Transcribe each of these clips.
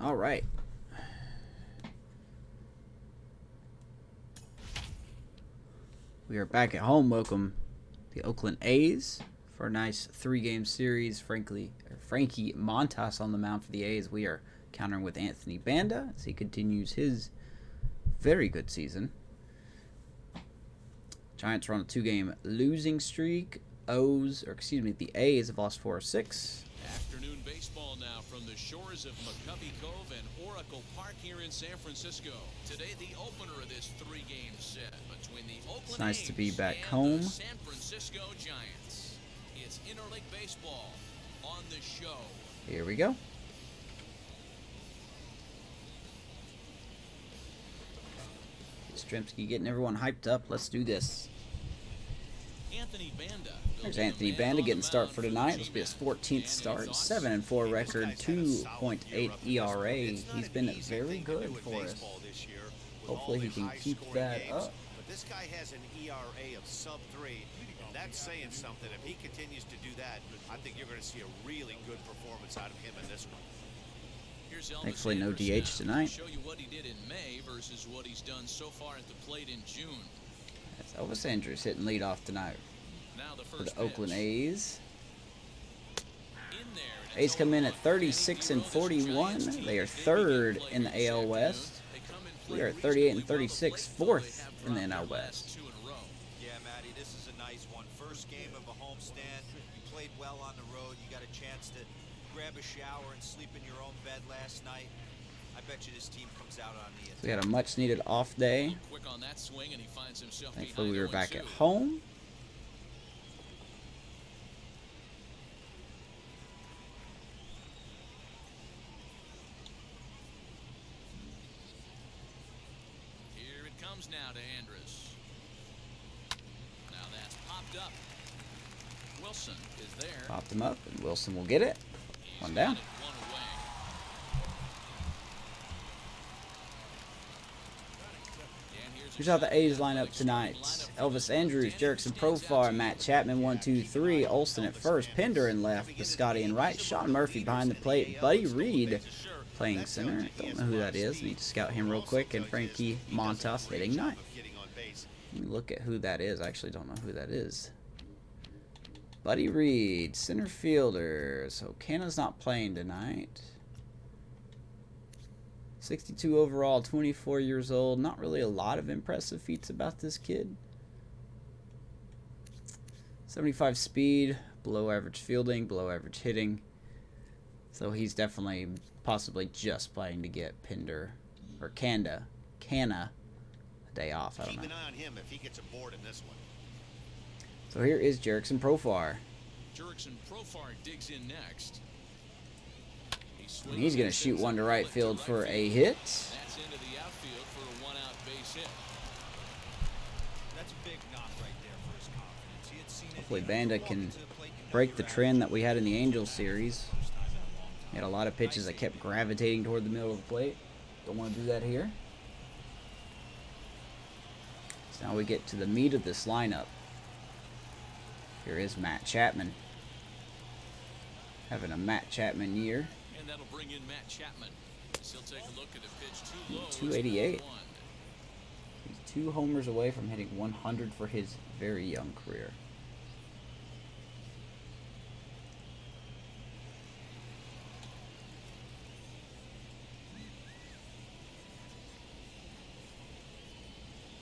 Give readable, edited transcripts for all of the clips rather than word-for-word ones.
All right. We are back at home. Welcome the Oakland A's for a nice 3-game series. Frankie Montas on the mound for the A's. We are countering with Anthony Banda as he continues his very good season. Giants are on a 2-game losing streak. The A's have lost 4 of 6. Afternoon baseball now from the shores of McCovey Cove and Oracle Park here in San Francisco. Today, the opener of this 3-game set between the Oakland It's nice A's to be back and home. the San Francisco Giants. It's interleague baseball on the show. Here we go. Strimsky getting everyone hyped up. Let's do this. Anthony Banda. There's Anthony Banda getting start for tonight. This will be his 14th start. 7-4 record, 2.8 ERA. He's been very good for us. Hopefully he can keep that up. But this guy has an ERA of sub-3, and that's saying something. If he continues to do that, I think you're going to see a really good performance out of him in this one. Thankfully, no DH tonight. Show you what he did in May versus what he's done so far at the plate in June. That's Elvis Andrus hitting leadoff tonight Now the for first the Oakland pitch. A's. In there, and A's it's come in over. at 36 and 41. They are third in the AL West. They come and We are play 38 and reasonably well. The 36, plate, though, fourth they have in the dropped NL their West. last 2 in a row. Yeah, Matty, this is a nice one. First game of a homestand. You played well on the road. You got a chance to grab a shower and sleep in your own bed last night. I bet you this team comes out on the We had a much needed off day. Quick on that swing, and he finds himself Thankfully, we were behind back at 0-2. home. Here it comes now to Andrus. Now that's popped up. Wilson is there. Popped him up, and Wilson will get it. One down. Got it one away. And here's a Here's how the shot. A's line up tonight. Elvis Andrus, Jerickson Profar, Matt Chapman, 1, 2, 3. Olsen at first, Pinder in left, Piscotty in right, Sean Murphy behind the plate, Buddy Reed playing center. Don't know who that is. Need to scout him real quick. And Frankie Montas hitting ninth. Let me look at who that is. I actually don't know who that is. Buddy Reed, center fielder. So Canna's not playing tonight. 62 overall, 24 years old. Not really a lot of impressive feats about this kid. 75 speed, below average fielding, below average hitting. So he's definitely possibly just playing to get Pinder or Canna a day off. I don't Keep know. an eye on him if he gets aboard in this one. So here is Jerickson Profar. Jerickson Profar digs in next. And he's going to shoot one to right field for a hit. That's into the outfield for a one-out base hit. That's a big knock right there for his confidence. He had seen it. Hopefully Banda can break the trend that we had in the Angels series. He had a lot of pitches that kept gravitating toward the middle of the plate. Don't want to do that here. So now we get to the meat of this lineup. Here is Matt Chapman. Having a Matt Chapman year. And that'll bring in Matt Chapman. He'll take a look at a pitch too low. 288. He's 2 homers away from hitting 100 for his very young career.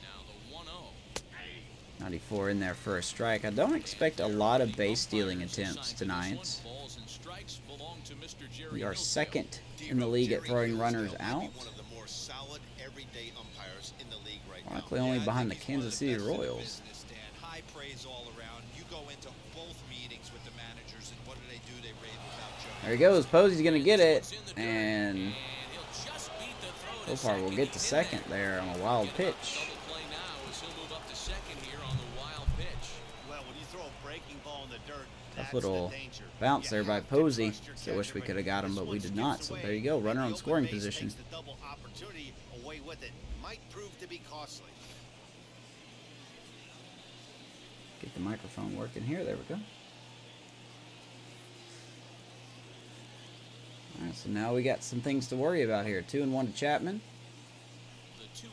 Now the 1-0. 94 in there for a strike. I don't expect a lot of base stealing attempts tonight. We are second in the league at throwing runners out. Likely only behind the Kansas City Royals. High praise all around. You go into both meetings with the managers, and what do? They rave about Joe. There he goes. Posey's going to get it. And so far we'll get to second there on a wild pitch. Well, when you throw a breaking ball in the dirt, Tough that's little the danger. bounce You there by have to Posey. trust your Still wish we judgment. could have got him, This but we one did skips not. So away, there you go. Runner and on the scoring open base position. takes the double opportunity away with it. Might prove to be costly. Get the microphone working here. There we go. Alright, So now we got some things to worry about here. 2-1 to Chapman. The 2-1.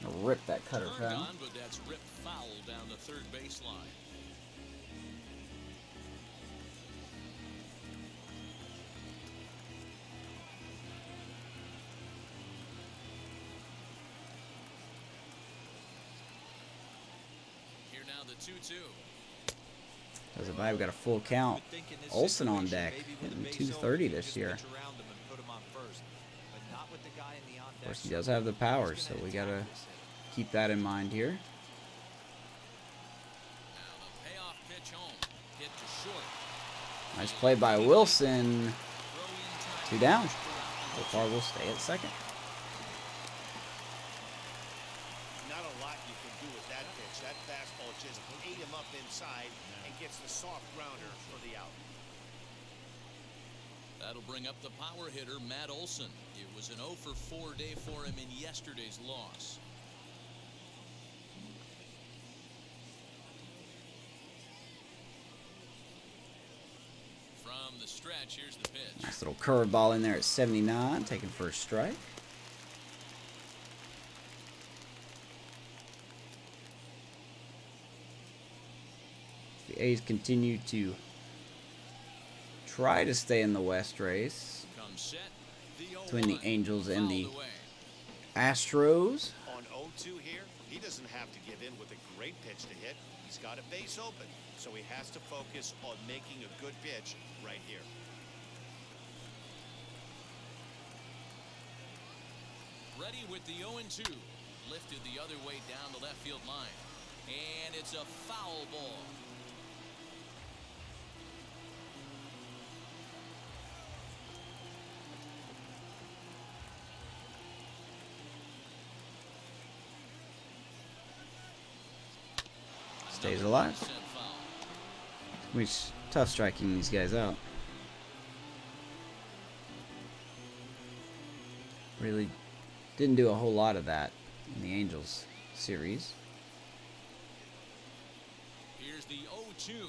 I'll rip that cutter Turned foul. on, but that's ripped foul down the third baseline. Here now the 2-2. As a vibe got a full count. Olsen on deck, hitting 230 this year. Of course, he does have the power, so we gotta keep that in mind here. Now the payoff pitch home. Hit to short. Nice play by Wilson. Throw in time. 2 down. So far, we'll stay at second. Not a lot you can do with that pitch. That fastball just ate him up inside and gets the soft grounder for the out. That'll bring up the power hitter, Matt Olson. It was an 0-for-4 day for him in yesterday's loss. From the stretch, here's the pitch. Nice little curveball in there at 79, taking first strike. The A's continue to try to stay in the West race Comes set. between the Angels and the Fouled away. Astros. On 0-2 here, he doesn't have to give in with a great pitch to hit. He's got a base open, so he has to focus on making a good pitch right here. Ready with the 0-2. Lifted the other way down the left field line. And it's a foul ball. Stays alive. Sent foul. It's tough striking these guys out. Really didn't do a whole lot of that in the Angels series. Here's the 0-2.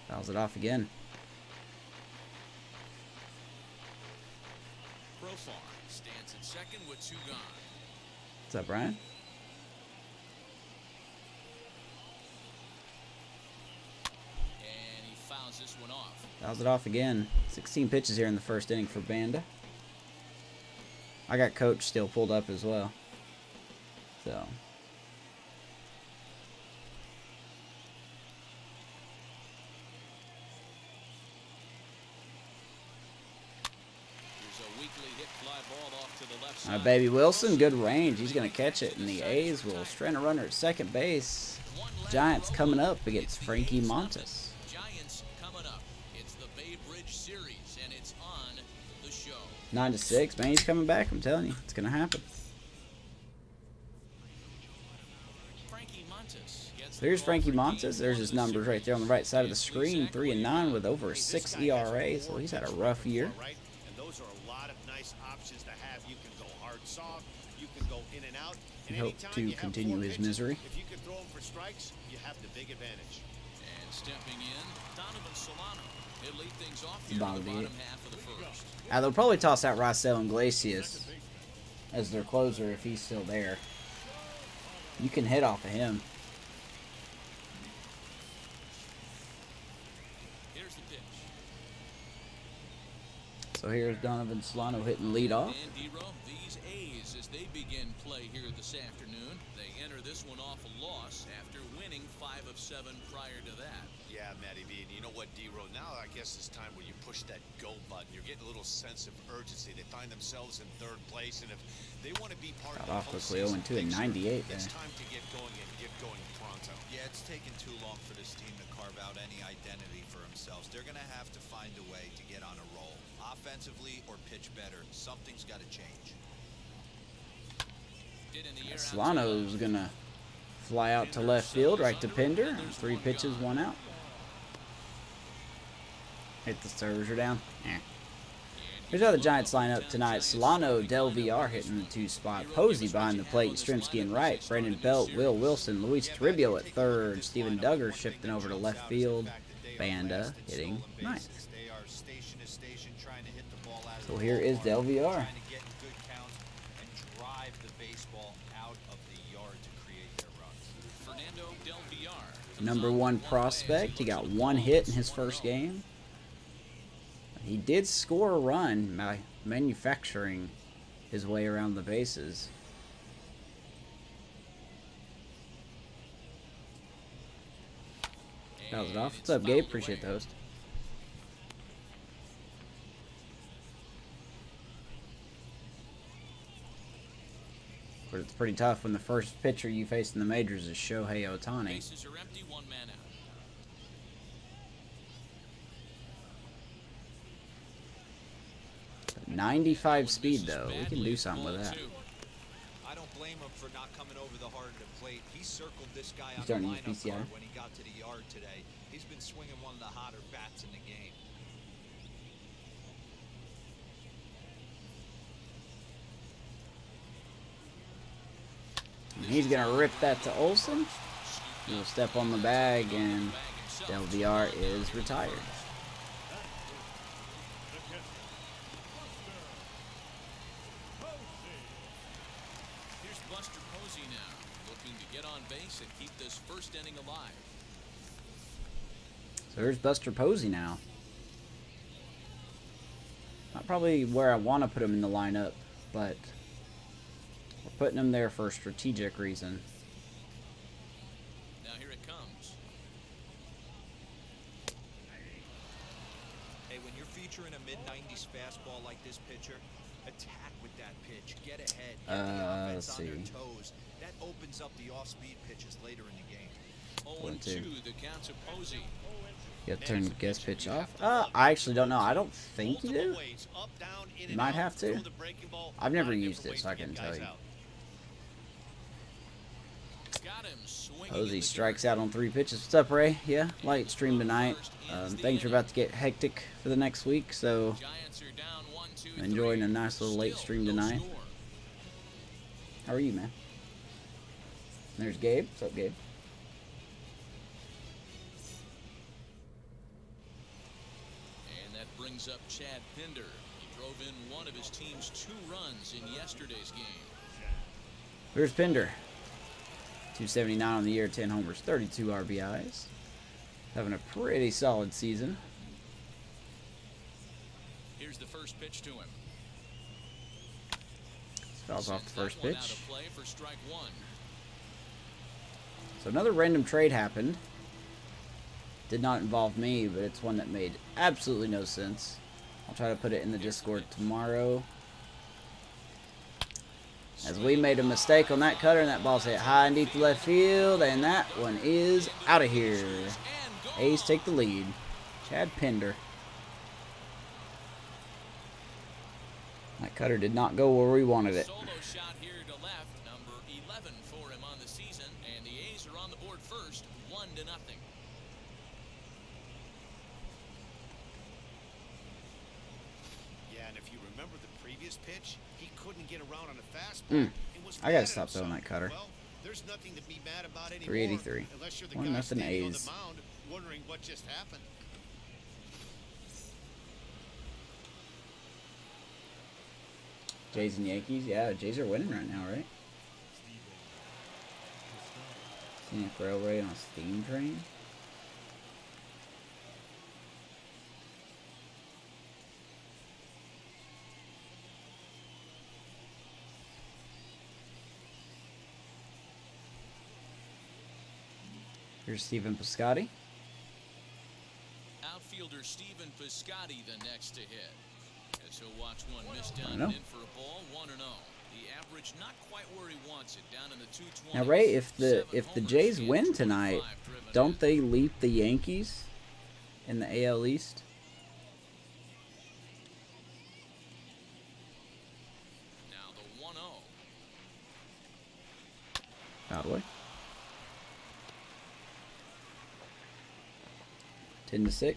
Fouls it off again. Profar stands at second with 2 gone. What's up, Brian? And he fouls this one off. Fouls it off again. 16 pitches here in the first inning for Banda. I got Coach still pulled up as well. So. Here's a weakly hit fly ball off to the left side. Baby Wilson, good range. He's going to catch it, and the A's will strand a runner at second base. Giants coming up against Frankie Montas. Giants coming up. It's the Bay Bridge series, and it's on the show. 9-6, man, he's coming back. I'm telling you, it's going to happen. Frankie Montas gets There's the ball Frankie for Montas. game There's one his of the numbers right there on the right side of the screen. Exactly 3-9 with over a 6 ERA, so he's had a rough year. Right? And those are a lot of nice options to have. You can go hard soft, you can go in and out. We And hope anytime to you have continue 4 his pitches, misery. If you can throw them for strikes, you have the big advantage. And stepping in, Donovan Solano. He'll lead things off The here in bottom the beat. bottom half of the first. They'll probably toss out Raisel Iglesias as their closer if he's still there. You can hit off of him. Here's the pitch. So here's Donovan Solano hitting leadoff. And D-Row, these A's, as they begin play here this afternoon, they enter this one off a loss after winning 5 of 7 prior to that. Yeah, Matty V. And you know what, D-Row? Now I guess it's time where you push that go button. You're getting a little sense of urgency. They find themselves in 3rd place, and if they want to be part Got of the off quickly, postseason 0-2 and picture, 98 it's there. time to get going and get going pronto. Yeah, it's taken too long for this team to carve out any identity for themselves. They're going to have to find a way to get on a roll. Offensively or pitch better. Something's got to change. Did in the air Solano's going to fly out to left field, right to Pinder. 3 pitches, 1 out. Hit the servers are down. Here's how the Giants line up tonight. Solano, Del VR hitting the 2 spot. Posey behind the plate. Yastrzemski in right. Brandon Belt, Will Wilson, Luis Toribio at 3rd. Steven Duggar shifting over to left field. Banda hitting ninth. are station to station trying to hit the ball out of So the here is ballpark, Del VR. trying to get in good counts and drive the baseball out of the yard to create their runs. Fernando Del VR. Number one prospect. He got one hit in his first game. He did score a run by manufacturing his way around the bases. Fouls it off. What's up, Gabe? Appreciate the host. But it's pretty tough when the first pitcher you face in the majors is Shohei Ohtani. Bases are empty, one man out. 95 speed, though. We can do something with that. I don't blame him for not coming over the heart of the plate. He circled this guy on the starting to use lineup VCR? card when he got to the yard today. He's been swinging one of the hotter bats in the game. And he's going to rip that to Olsen. He'll step on the bag, and Del VR is retired. Here's Buster Posey now, looking to get on base and keep this first inning alive. So here's Buster Posey now. Not probably where I want to put him in the lineup, but we're putting him there for a strategic reason. Now here it comes. Hey, when you're featuring a mid-90s fastball like this pitcher, attack with that pitch. Get ahead. Get the offense let's on their see. toes. That opens up the off-speed pitches later in the game. 0-2, the count to Posey. You have to turn guest pitch off. I actually don't know. I don't think you do. You might have to. I've never used it, so I couldn't tell you. Got him swinging Posey in the strikes dirt. out on 3 pitches. What's up, Ray? Yeah, light stream tonight. Things are about to get hectic for the next week, so Giants are down 1-2, I'm enjoying 3. a nice little late Still stream no tonight. score. How are you, man? There's Gabe. What's up, Gabe? And that brings up Chad Pinder. He drove in one of his team's 2 runs in yesterday's game. Here's Pinder. 279 on the year, 10 homers, 32 RBIs. Having a pretty solid season. Here's the first pitch to him. Fouls off the Sends that first one out pitch. of play for strike 1. So another random trade happened. Did not involve me, but it's one that made absolutely no sense. I'll try to put it in the Discord tomorrow. As we made a mistake on that cutter, and that ball's hit high and deep to left field, and that one is out of here. A's take the lead. Chad Pinder. That cutter did not go where we wanted it. Solo shot here to left, number 11 for him on the season, and the A's are on the board first, 1-0. Yeah, and if you remember the previous pitch, he couldn't get around on a fastball. and was I gotta mad stop at throwing himself. that cutter. Well, there's nothing to be mad about anymore. 383. Unless you're the 1-0 guy standing on A's. the mound wondering what just happened. Jays and Yankees. Yeah, Jays are winning right now, right? Scenic Railway on a steam train. Here's Steven Piscotty. Outfielder Steven Piscotty the next to hit. As he'll watch one miss down I and know. in for a ball, 1-0. The average not quite where he wants it, down in the 220s. Now, Ray, if the 7 Jays homers win and tonight, 25 driven don't in. they leap the Yankees in the AL East? Now the 1-0. Out of the way. 10-6.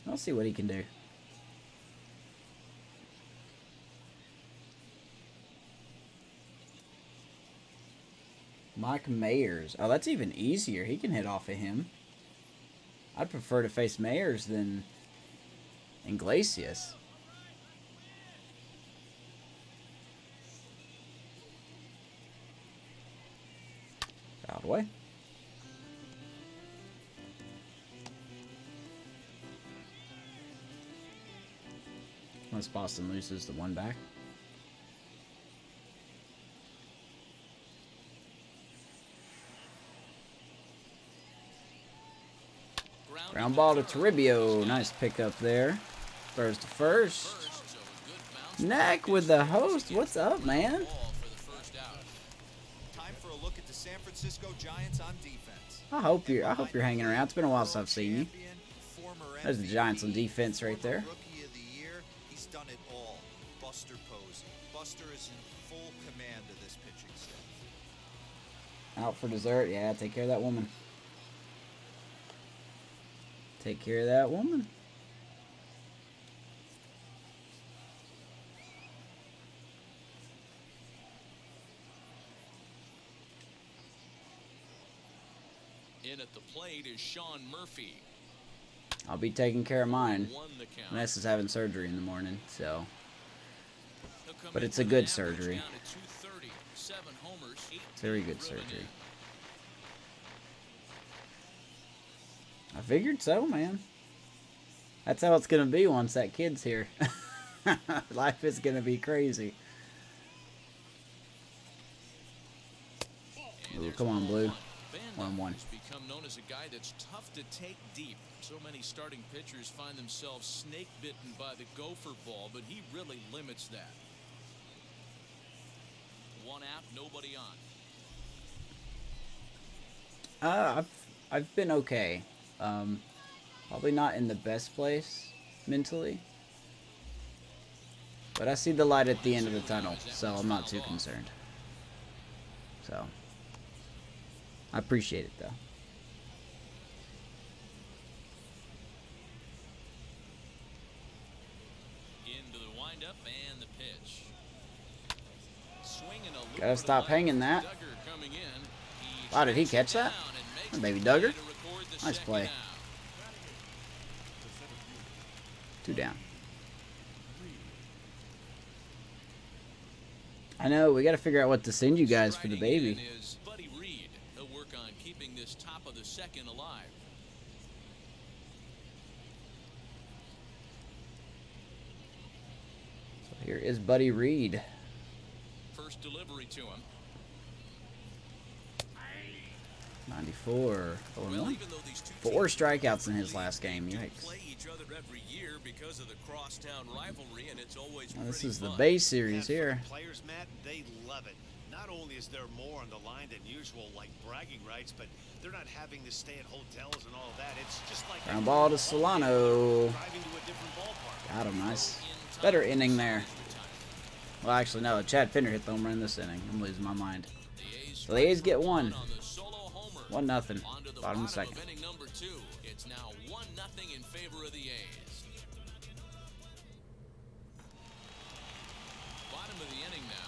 I'll see what he can do. Mike Mayers. Oh, that's even easier. He can hit off of him. I'd prefer to face Mayers than Iglesias. Fouled away. Unless Boston loses the one back. Ground ball to Toribio. Nice pickup there. Throws to first. Neck with the host. What's up, man? Time for a look at the San Francisco Giants on defense. I hope you're hanging around. It's been a while since I've seen you. There's the Giants on defense right there. Rookie of the year, he's done it all. Buster Posey. Buster is in full command of this pitching staff. Out for dessert. Yeah, take care of that woman. Take care of that woman. In at the plate is Sean Murphy. I'll be taking care of mine. Vanessa's is having surgery in the morning, so. But it's a good surgery. Very good surgery. I figured so, man. That's how it's going to be once that kid's here. Life is going to be crazy. Ooh, come on, Blue. 1-1. Become known as a guy that's tough to take deep. So many starting pitchers find themselves snake bitten by the gopher ball, but he really limits that. One out, nobody on. I've been okay. Probably not in the best place mentally, but I see the light at the end of the tunnel, so I'm not too concerned. So I appreciate it though. Into the windup and the pitch. Swinging a Gotta stop hanging that. Wow, did he catch that? Oh, baby Duggar. Nice play. 2 down. I know, we gotta figure out what to send you guys for the baby. Buddy Reed. He'll work on keeping this top of the second alive. So here is Buddy Reed. First delivery to him. 94. Well, even though these two 4 strikeouts in his last game. Yikes. play each other every year because of the crosstown rivalry, and it's always Now, this pretty is the fun. base series here. Players, Matt, they love it. Not only is there more on the line than usual, like bragging rights, but they're not having to stay at hotels and all of that. It's just like Ground ball to Solano. driving to a different ballpark. Got him, nice. Better inning there. Well, actually, no. Chad Pinder hit the home run this inning. I'm losing my mind. So the A's get 1. 1-0. Bottom of the second. Inning number 2. It's now 1-0 in favor of the A's. Bottom of the inning now.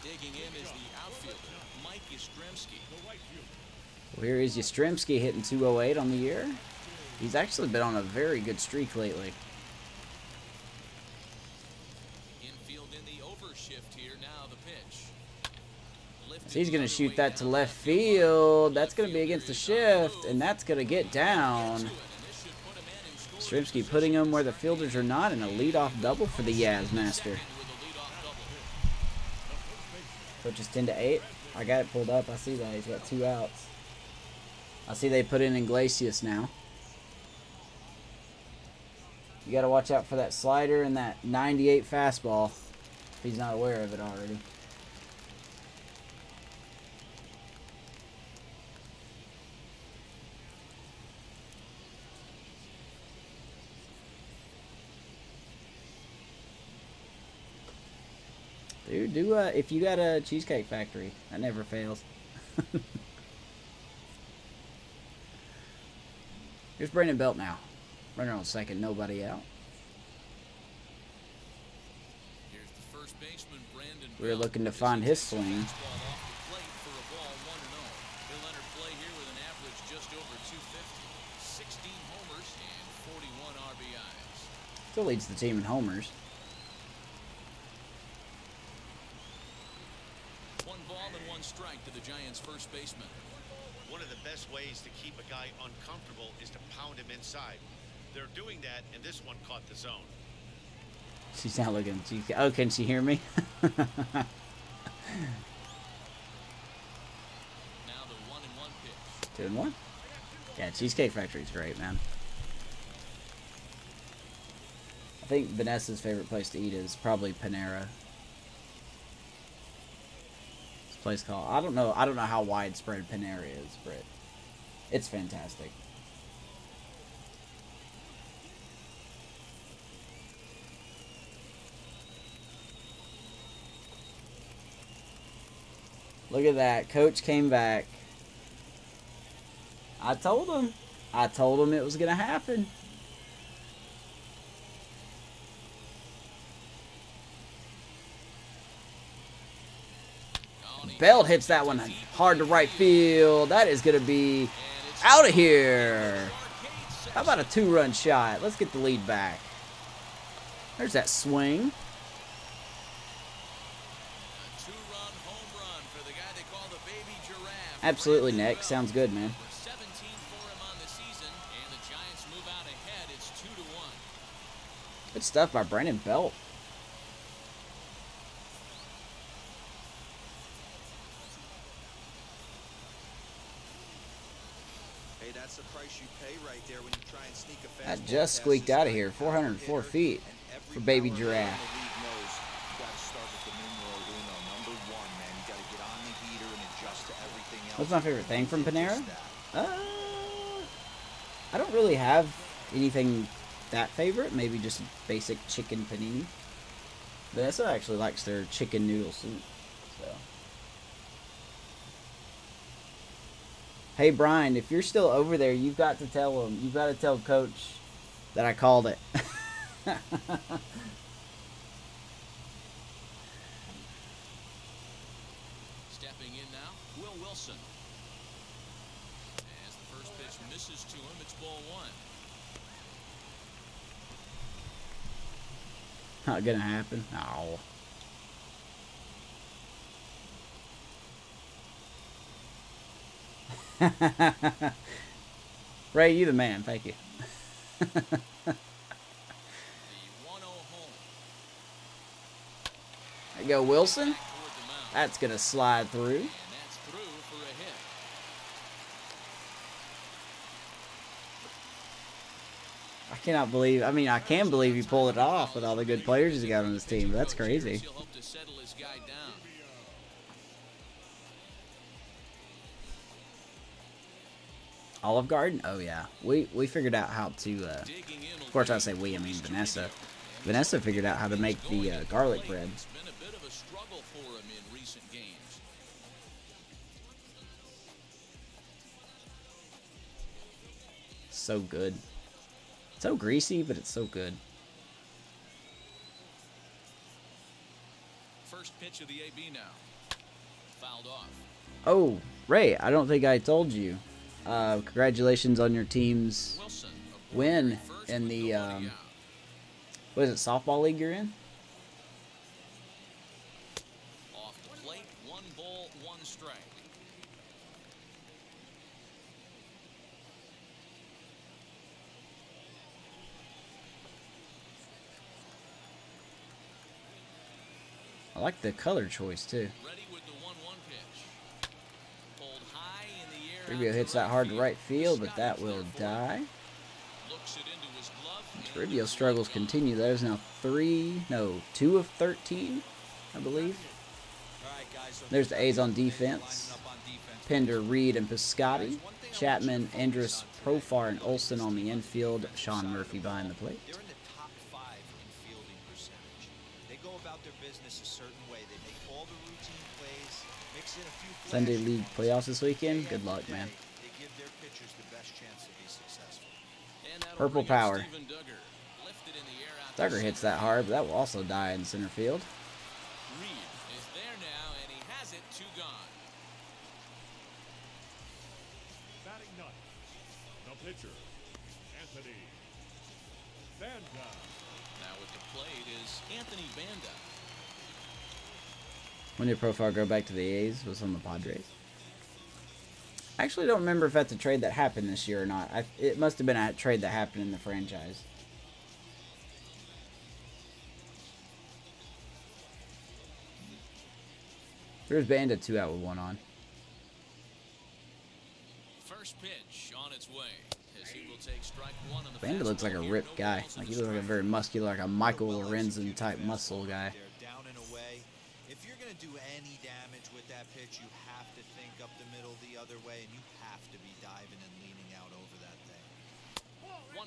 Digging in is the outfielder, Mike Yastrzemski. Well, here is Yastrzemski hitting 208 on the year. He's actually been on a very good streak lately. Infield in the overshift here. Now the pitch. So he's going to shoot that to left field. That's going to be against the shift, and that's going to get down. Yastrzemski putting him where the fielders are not, and a leadoff double for the Yaz Master. Which is 10-8. I got it pulled up. I see that. He's got 2 outs. I see they put in Iglesias now. You got to watch out for that slider and that 98 fastball. If he's not aware of it already. Dude, if you got a Cheesecake Factory, that never fails. Here's Brandon Belt now. Runner on second, nobody out. Here's the first baseman, Brandon We're Belt. looking to find his swing. Fastball off the plate for a ball, 1-0. over 250, 16 homers, and 41 RBIs. Still leads the team in homers. 1 ball and 1 strike to the Giants' first baseman. One of the best ways to keep a guy uncomfortable is to pound him inside. They're doing that, and this one caught the zone. She's not looking. Oh, can she hear me? Now the 1-1 pitch. 2-1. Yeah, Cheesecake Factory's great, man. I think Vanessa's favorite place to eat is probably Panera. This place called, I don't know how widespread Panera is, but it's fantastic. Look at that. Coach came back. I told him it was going to happen. Belt hits that one hard to right field. That is going to be out of here. How about a 2-run shot? Let's get the lead back. There's that swing. Absolutely, Nick. Sounds good, man. 17 for him on the season, and the Giants move out ahead. It's 2-1. Good stuff by Brandon Belt. Hey, that's the price you pay right there when you try and sneak a fastball. That just squeaked out of here. 404 feet for Baby Giraffe. What's my favorite thing from Panera? I don't really have anything that favorite. Maybe just basic chicken panini. Vanessa actually likes their chicken noodle soup. So, hey Brian, if you're still over there, you've got to tell him. You've got to tell Coach that I called it. Stepping in now, Will Wilson. As the first pitch misses to him, it's ball 1. Not gonna happen. Oh. Ray, you the man. Thank you. The 1-0 home. There you go, Wilson. Back toward the mound. That's gonna slide through. And that's through for a hit. I cannot believe. I mean, I can believe he pulled it off with all the good players he's got on his team. That's crazy. He'll hope to settle his guy down. Olive Garden? Oh yeah, we figured out how to. Digging in Of course, I say we. I mean Vanessa. Vanessa figured out how to make the garlic bread. It's been a bit of a struggle for him in recent games. So good. So greasy, but it's so good. First pitch of the AB now. Fouled off. Oh, Ray, I don't think I told you. Congratulations on your team's Wilson, win first in with the nobody out. what is it, softball league you're in? Off the plate, 1 ball, 1 strike. I like the color choice too. Ready with the 1-1 pitch. Pulled high in the air. Rubio out to hits that right hard to field. right field, but Scott that is will there for it. die. Looks it into his glove, and Rubio it's struggles gone. continue. That is now 2 of 13, I believe. All right, guys, so There's the A's on lining defense. up on defense. Pinder, Reed, and Piscotty. Chapman, Andrus, Profar, and Olsen on the infield. Sean Murphy behind the plate. They're in the top 5 in fielding percentage. They go about their business a certain way. They make all the routine plays, mix in a few Sunday flashy League ones. playoffs this weekend. Day Good luck, after man. day, They give their pitchers the best chance to be successful. And that'll Purple bring up power. Steven Duggar. Lifted in the air out to Duggar hits center that hard, but that will also die in center field. Reed is there now, and he has it 2 gone. The pitcher, Anthony Banda. Now at the plate is Anthony Banda. When did Profile go back to the A's? Was on the Padres. I actually don't remember if that's a trade that happened this year or not. It must have been a trade that happened in the franchise. There's Banda 2 out with 1 on. First pitch on its way. As he will take strike 1 on the Banda looks like a ripped guy. Like he looks like a very muscular, like a Michael Lorenzen type muscle guy. They're down and away. If you're going to do any damage with that pitch, you have to think up the middle the other way, and you have to be diving and leaning out over that thing. 1-1.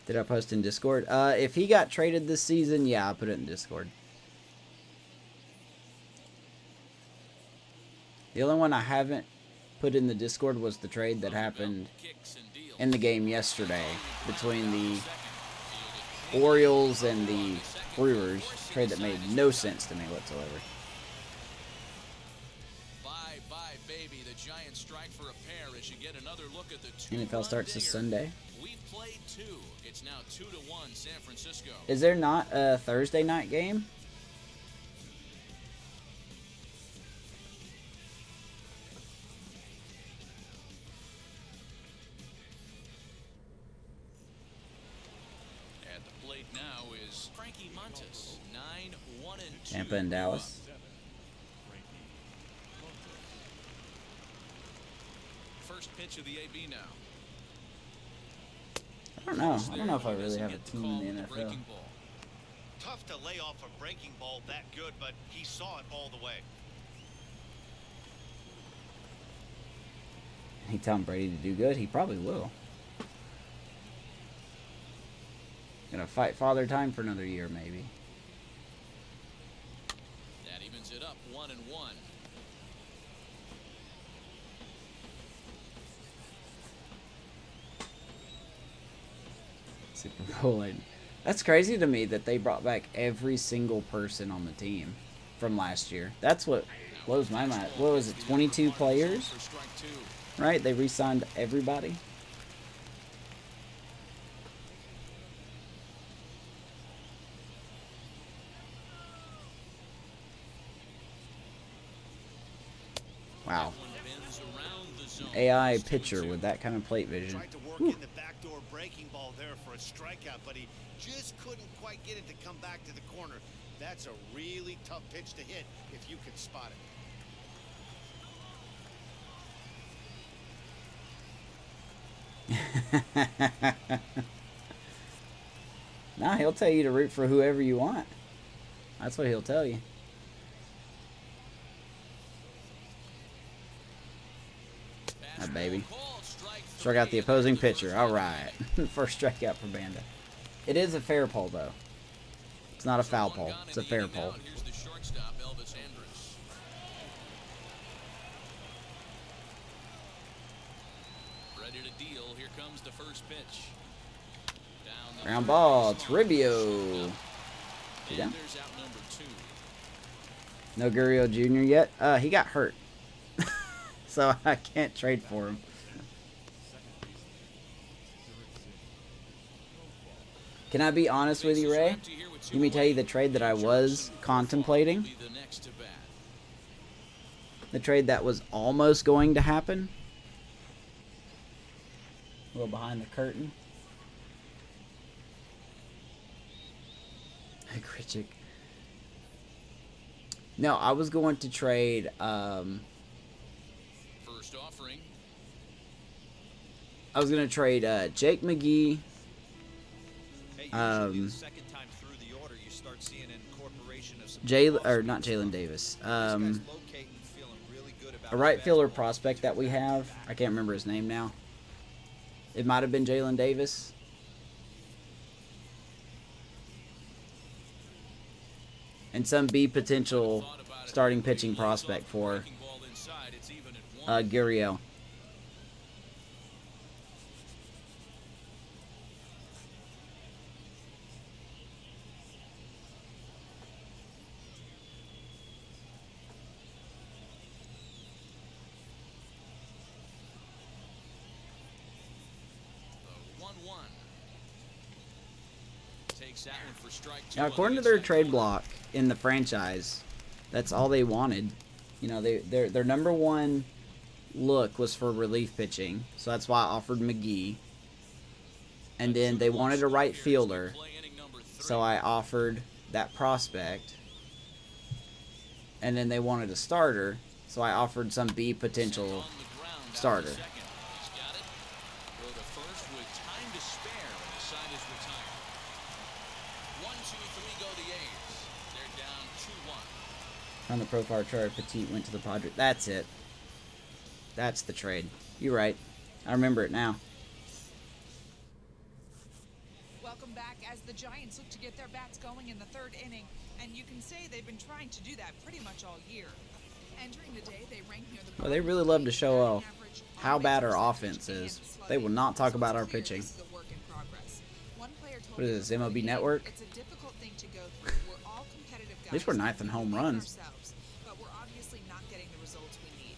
Did I post in Discord? If he got traded this season, yeah, I put it in Discord. The only one I haven't put in the Discord was the trade that happened in the game yesterday between the Orioles and the Brewers. Trade that made no sense to me whatsoever. Bye, baby. The Giants strike for a pair as you get another look at the NFL starts this Sunday. We've played 2. It's now 2-1 San Francisco. Is there not a Thursday night game? At the plate now is Frankie Montas. 9-1-2. Tampa and Dallas. First pitch of the AB now. I don't know. I don't know if I really have a team in the NFL. Tough to lay off a breaking ball that good, but he saw it all the way. He Tom Brady to do good. He probably will. Gonna fight Father Time for another year, maybe. That evens it up 1-1. Super Bowl. That's crazy to me that they brought back every single person on the team from last year. That's what blows my mind. What was it, 22 players? Right? They re-signed everybody. Wow. AI pitcher with that kind of plate vision. Tried to work in the backdoor breaking ball there for a strikeout, but he just couldn't quite get it to come back to the corner. That's a really tough pitch to hit if you can spot it. Nah, he'll tell you to root for whoever you want. That's what he'll tell you. That baby. Struck out the opposing pitcher. All right. First strikeout for Banda. It is a fair pull, though. It's not a foul pull. It's a fair pull. Here's the shortstop, Elvis Andrus. Ready to deal. Here comes the first pitch. Down the Ground ball. It's Ribio. He down? Pinder's out number 2. No Gurriel Jr. yet. He got hurt. So I can't trade for him. Can I be honest with you, Ray? Let me tell you the trade that I was contemplating. The trade that was almost going to happen. A little behind the curtain. Gritchick. No, I was going to trade First offering. I was going to trade Jake McGee. Second time through the order, you start seeing an incorporation of some Not Jalen Davis. A right fielder prospect that we have. I can't remember his name now. It might have been Jalen Davis. And some B potential starting pitching prospect for Gurriel. takes that one for strike 2. Now, according to their trade block in the franchise, that's all they wanted. You know, their number one look was for relief pitching, so that's why I offered McGee. And then they wanted a right fielder, so I offered that prospect. And then they wanted a starter, so I offered some B potential starter. On the profile chart, Petit went to the Padres. That's it. That's the trade. You're right. I remember it now. Welcome back as the Giants look to get their bats going in the 3rd inning, and you can say they've been trying to do that pretty much all year. Entering the day, they rank near the Well, they really love to show off how bad our offense is. They will not talk about our pitching. What is this, MLB Network? It's a difficult thing to go through. We're all competitive guys. At least we're 9th in home runs. But we're obviously not getting the results we need.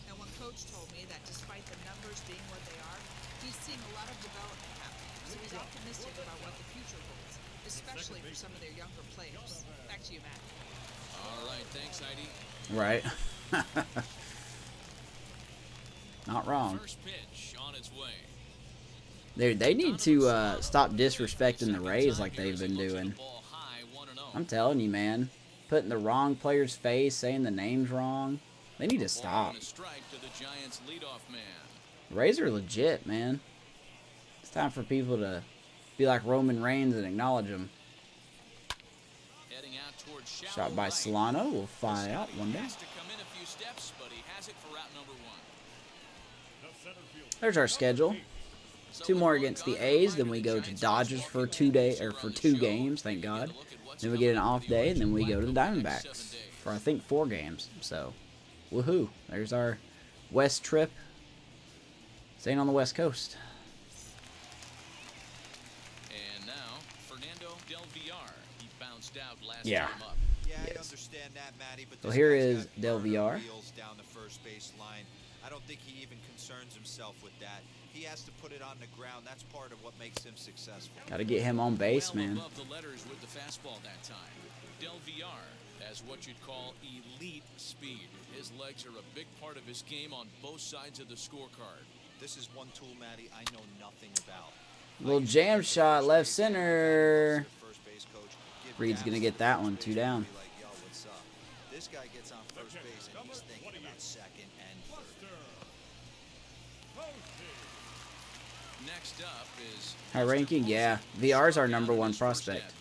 Now, one coach told me that despite the numbers being what they are, he's seeing a lot of development happening. So he's optimistic about what the future holds, especially for some of their younger players. Back to you, Matt. All right, thanks, Heidi. Right. Not wrong. First pitch on its way. They need to stop disrespecting the Rays like they've been doing. I'm telling you, man. Putting the wrong player's face, saying the name's wrong. They need to stop. The Rays are legit, man. It's time for people to be like Roman Reigns and acknowledge them. Shot by Solano. We'll find out one day. There's our schedule. 2 more against the A's, then we go to Dodgers for 2 games, thank God. Then we get an off day, and then we go to the Diamondbacks for, I think, 4 games. So, woohoo. There's our West trip. Staying on the West Coast. And now, Fernando Del Villar. He bounced out last Yeah. time up. Yeah, I Yes. understand that, Matty, but So this here guy's is got Del burner Villar. wheels down the first base line. I don't think he even concerns himself with that. He has to put it on the ground. That's part of what makes him successful. Got to get him on base, man. Well above the letters with the fastball that time. Del Villar has what you'd call elite speed. His legs are a big part of his game on both sides of the scorecard. This is one tool, Matty, I know nothing about. Little jam shot, left center. First base coach, give Reed's going to get that one, 2 down. be like, yo, what's up? This guy gets on first base and he's thinking about second and third. Next up is High ranking? Yeah. VR's our number 1 prospect.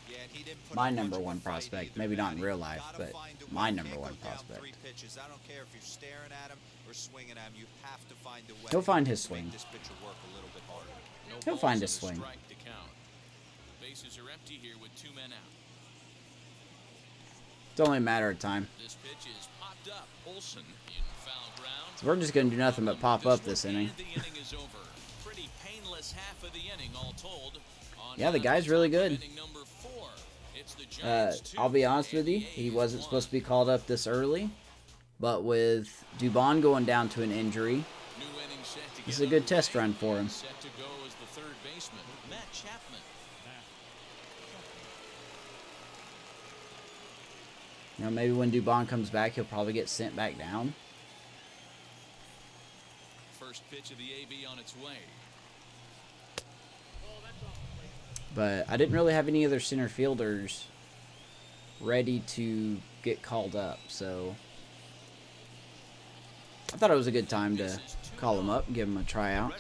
Yeah, and he didn't put My up much number of a 1 fight prospect. either, Maybe not in Matty. real life, Gotta but find a my way. number Can't 1 go down prospect. 3 pitches. I don't care if you're staring at him or swinging at him. You have to find a way. He'll find his to make swing. This pitcher work a little bit harder. no He'll balls find and his a swing. strike to count. Bases are empty here with 2 men out. It's only a matter of time. This pitch is popped up. Olsen in foul ground. So we're just going to do nothing but pop up this inning. The inning is over. Pretty painless half of the inning, all told. On Yeah, the guy's really good. inning number 4, it's the Giants 2 I'll be honest with you. and the He A's wasn't 1. supposed to be called up this early. But with Dubon going down to an injury, New inning set to this is get a good test underway. run for him. Set to go as the 3rd baseman, Matt Chapman. You know, maybe when Dubon comes back, he'll probably get sent back down. First pitch of the AB on its way. But I didn't really have any other center fielders ready to get called up, so I thought it was a good time to call him up and give him a tryout.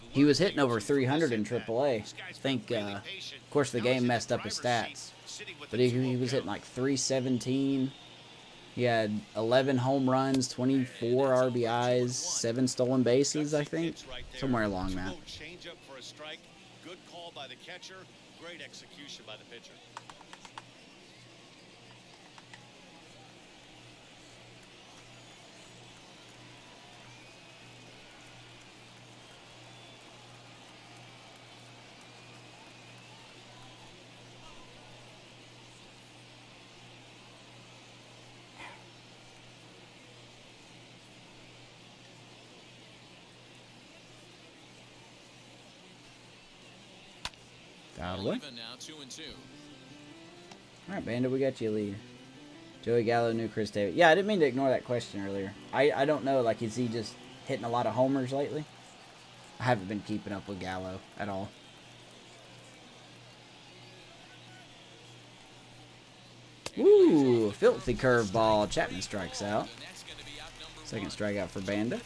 He was hitting over 300 in AAA. I think, of course, the game messed up his stats, but he was hitting like 317. He had 11 home runs, 24 RBIs, 7 stolen bases, I think, somewhere along that. Change up for a strike. Good call by the catcher. Great execution by the pitcher. Fouled All away. even now, 2-2. All right, Bandit, we got you a lead. Joey Gallo, new Chris Davis. Yeah, I didn't mean to ignore that question earlier. I don't know, like, is he just hitting a lot of homers lately? I haven't been keeping up with Gallo at all. Ooh, filthy curveball. Chapman strikes out. Second strikeout for Banda.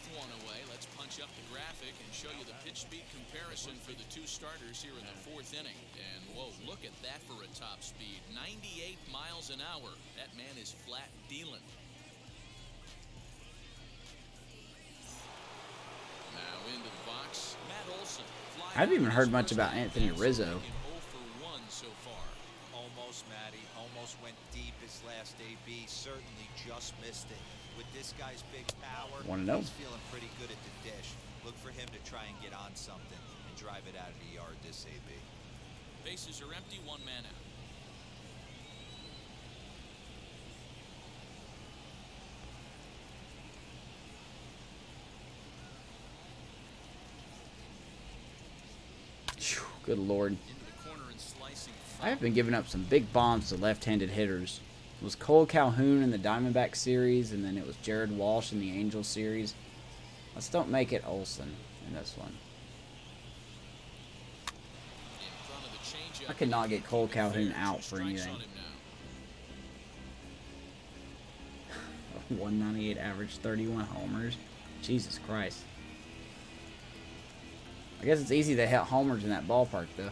Let's punch up the graphic and show you the pitch speed comparison for the two starters here in the fourth inning. And whoa, look at that for a top speed. 98 miles an hour. That man is flat dealing. Now into the box, Matt Olson. I haven't even heard much about Anthony Rizzo. 0 for 1 so far. Almost, Matty. Almost went deep his last AB. Certainly just missed it. With this guy's big power, Wanna know? he's feeling pretty good at the dish. Look for him to try and get on something and drive it out of the yard this AB. Bases are empty, one man out. Phew, good Lord. Into the corner and slicing. I have been giving up some big bombs to left-handed hitters. It was Cole Calhoun in the Diamondback series, and then it was Jared Walsh in the Angels series. Let's don't make it Olsen in this one. In front of the changeup. I could not get Cole Calhoun out for anything. 198 average, 31 homers. Jesus Christ. I guess it's easy to hit homers in that ballpark, though.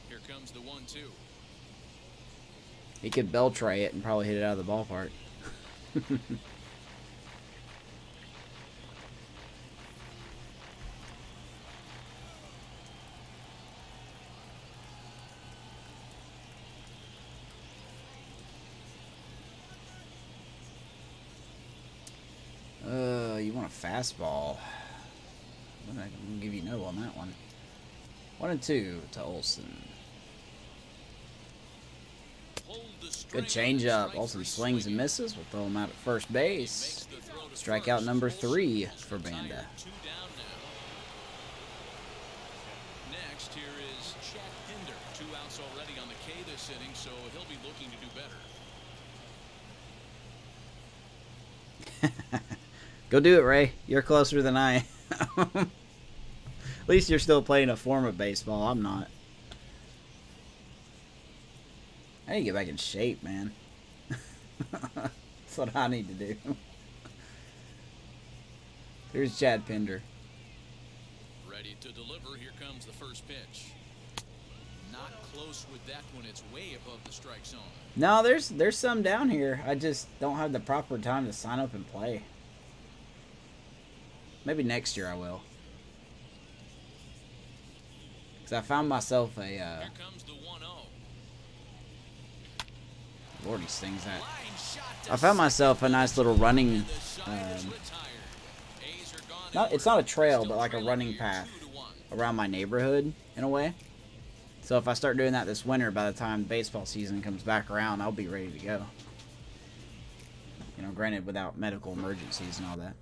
Here comes the 1-2. He could Beltray it and probably hit it out of the ballpark. You want a fastball. I'm going to give you no on that one. 1-2 to Olsen. Good changeup. Olsen swings and misses. We'll throw him out at first base. Strikeout number 3 for Banda. Next, here is Pinder. 2 outs already on the K this inning, so he'll be looking to do better. Go do it, Ray. You're closer than I am. At least you're still playing a form of baseball. I'm not. I need to get back in shape, man. That's what I need to do. Here's Chad Pinder. Ready to deliver. Here comes the first pitch. Not close with that one. It's way above the strike zone. No, there's some down here. I just don't have the proper time to sign up and play. Maybe next year I will. Because I found myself a... Here comes the 1-0. Lord, he stings that. Line shot to I found myself a nice little running... the side is retired. A's are gone. It's not a trail, Still but like a trailing running here, path 2-1. around my neighborhood, in a way. So if I start doing that this winter, by the time baseball season comes back around, I'll be ready to go. You know, granted, without medical emergencies and all that.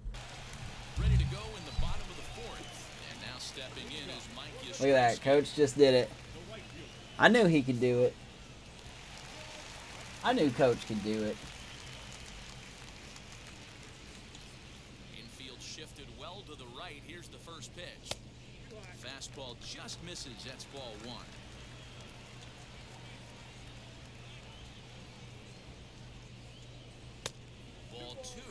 Ready to go in the bottom of the 4th. And now stepping in is Mike Yastrzemski. Look at that. Coach just did it. I knew he could do it. I knew Coach could do it. Infield shifted well to the right. Here's the first pitch. Fastball just misses. That's ball 1. Ball 2.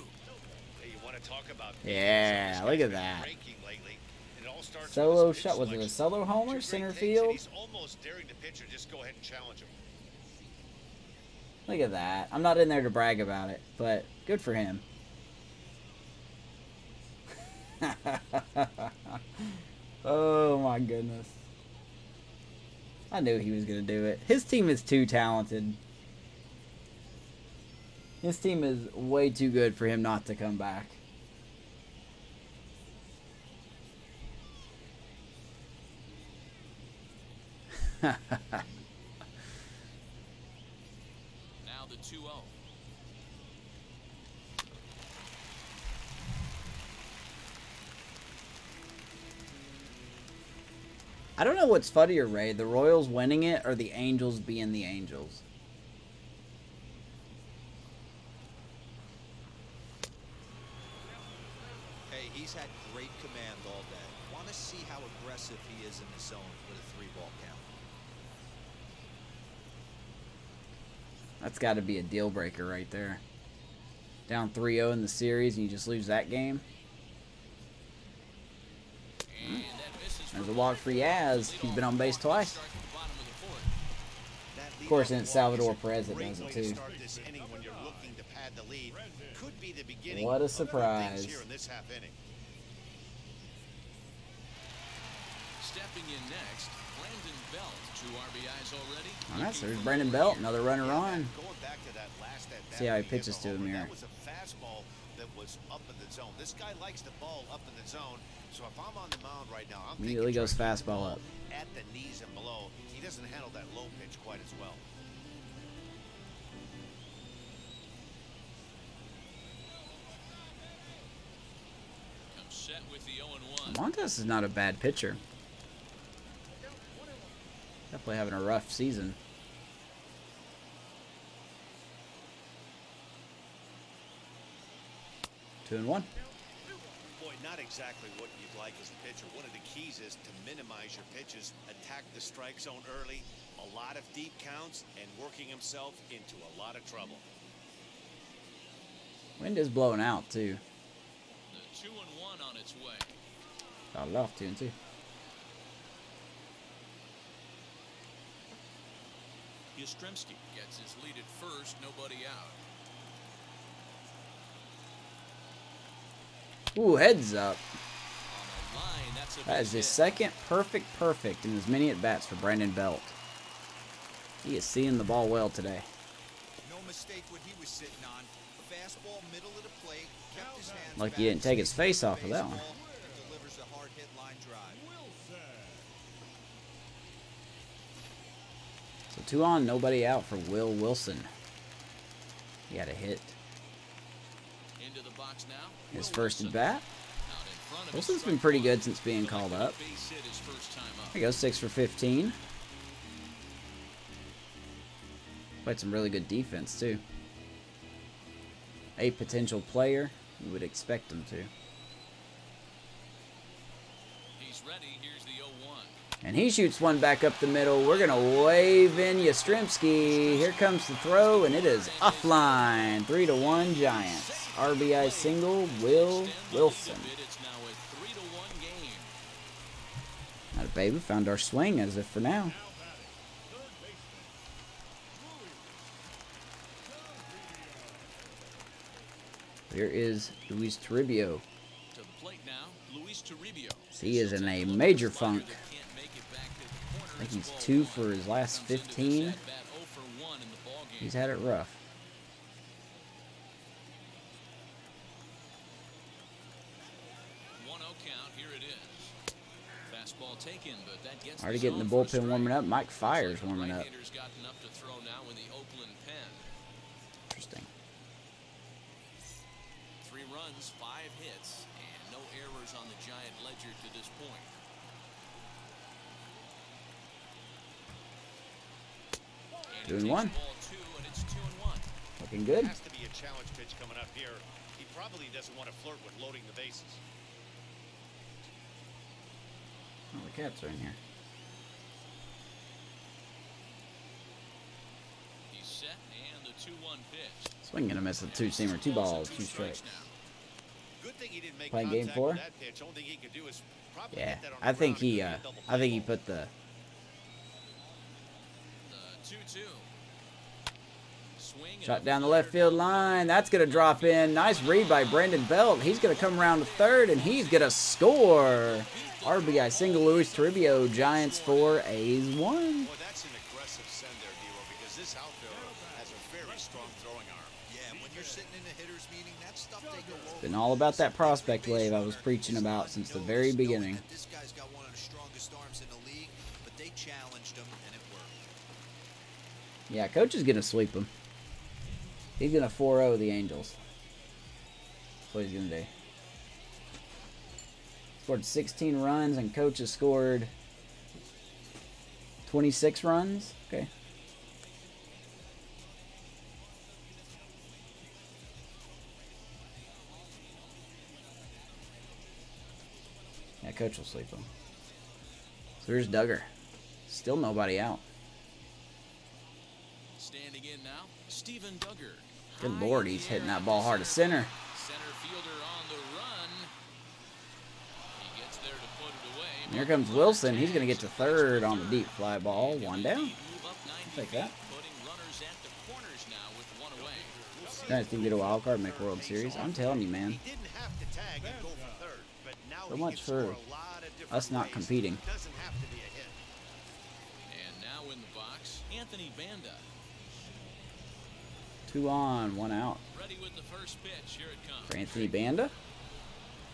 Hey, you want to talk about Yeah, look at that. breaking lately, and it all starts Solo with his pitch shot. Was it a selection. solo homer? 2 Center great takes, and field? He's almost daring the pitcher just go ahead and challenge him. Look at that. I'm not in there to brag about it, but good for him. Oh my goodness. I knew he was going to do it. His team is too talented. His team is way too good for him not to come back. Now the 2-0. I don't know what's funnier, Ray. The Royals winning it or the Angels being the Angels. Hey, he's had great command all day. Want to see how aggressive he is in the zone with a 3-ball count. That's got to be a deal breaker right there. Down 3-0 in the series and you just lose that game. There's a walk for Yaz. He's been on base twice. Of course, and it's Salvador Perez that does it too. What a surprise. Stepping in next, Brandon Belt. 2 RBIs already. All right, so there's Brandon Belt, another runner on. See how he pitches to him here. That was a fastball that was up in the zone. This guy likes the ball up in the zone. So if I'm on the mound right now, I'm Immediately goes fastball up. At the knees and below. He doesn't handle that low pitch quite as well. Comes set with the 0-1. Montas is not a bad pitcher. Definitely having a rough season. Two and one. Boy, not exactly what you'd like as a pitcher. One of the keys is to minimize your pitches, attack the strike zone early, a lot of deep counts, and working himself into a lot of trouble. Wind is blowing out too. The 2-1 on its way. Got it off 2-2. Yastrzemski gets his lead at first, nobody out. Ooh, heads up. On a line, that's a That is big his hit. second perfect in as many at-bats for Brandon Belt. He is seeing the ball well today. No mistake what he was sitting on. Fastball middle of the plate. Kept his hands Lucky back, he didn't take his face off of baseball, that one. and delivers a hard hit line drive. So 2 on, nobody out for Will Wilson. He had a hit. Into the box now. His Will first Wilson. at bat. Out in front of Wilson's his been strike pretty one. good since being called up. Base hit his first time up. There he goes, 6 for 15. Played some really good defense too. A potential player, you would expect him to. He's ready. Here's the 0-1. And he shoots one back up the middle. We're going to wave in Yastrzemski. Here comes the throw, and it is offline. 3-1 Giants. RBI single, Will Wilson. It's now a 3-1 game. Not a baby. Found our swing as if for now. Here is Luis Toribio. To the plate now, Luis Toribio. He is in a major funk. I think he's 2 for his last 15. He's had it rough. Already getting the bullpen warming up. Mike Fiers warming up. Interesting. 3 runs, 5 hits, and no errors on the Giant ledger to this point. And 2-1. Looking good. Has to be a challenge pitch coming up here. He probably doesn't want to flirt with loading the bases. Oh, the cats are in here. He's set, and the 2-1 pitch. Swing and a miss. A 2-seamer. 2 balls, 2 strikes. Good thing he didn't make Playing game contact 4? with that pitch. Only thing he could do is probably Yeah, hit that on I the think ground. he. It could be a double I think he play put the. The 2-2. Swing Shot down the left field line. That's going to drop in. Nice read by Brandon Belt. He's going to come around to third, and he's going to score. RBI single, Luis Toribio. Giants 4, A's 1. Boy, that's an aggressive send there, D-Ro, because this outfielder has a very strong throwing arm. Yeah, when you're sitting in a hitter's meeting, that stuff they go over. Been all about that prospect wave I was preaching about since the very beginning. This guy's got one of the strongest arms in the league, but they challenged him and it worked. Yeah, coach is going to sweep him. He's going to 4-0 the Angels. That's what he's going to do. Scored 16 runs, and coach has scored 26 runs. Okay. Yeah, coach will sleep him. So here's Duggar. Still nobody out. Standing in now, Steven Duggar. Good Lord, he's hitting that ball hard to center. Center fielder on the run. He gets there to put it away. And here comes Wilson. He's going to get to third on the deep fly ball. One down. Take that. Putting runners at the corners now with one away. Dynasty get a wild card, make World Series. I'm telling you, man. He didn't have to tag and go for third, but now So he much can score for a lot of different us not ways. competing. Doesn't have to be a hit. And now in the box, Anthony Banda. 2 on, 1 out. Ready with the first pitch. Here it comes. For Anthony Banda.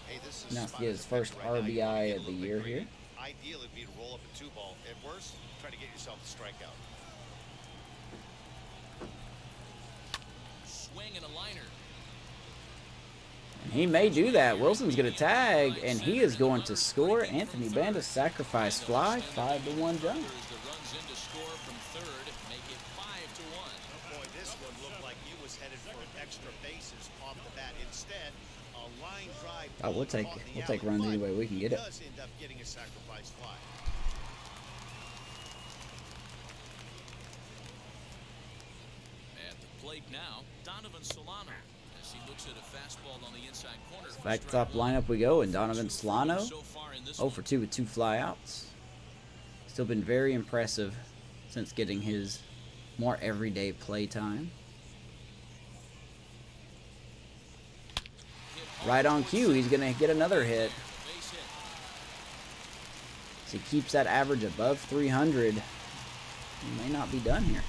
Hey, this Now is to get his first RBI of the year here. Ideal would be to roll up a 2-ball. At worst, try to get yourself a strikeout. Swing and a liner. And he may do that. Wilson's going to tag, and he is going to score. Anthony Banda sacrifice fly, 5-1 jump. As the runs in to score from third, make it 5-1. Boy, this one looked like he was headed for extra bases off the bat. Instead, a line drive. Oh, we'll take runs any way we can get it. Does end up getting a sacrifice fly. At the plate now, Donovan Solano. As he looks at a fastball on the inside corner. Back to top lineup we go, and Donovan Solano, So far in this 0 for 2 with 2 flyouts. Still been very impressive since getting his more everyday play time. Right on cue, he's going to get another hit. base hit. So he keeps that average above 300. He may not be done here.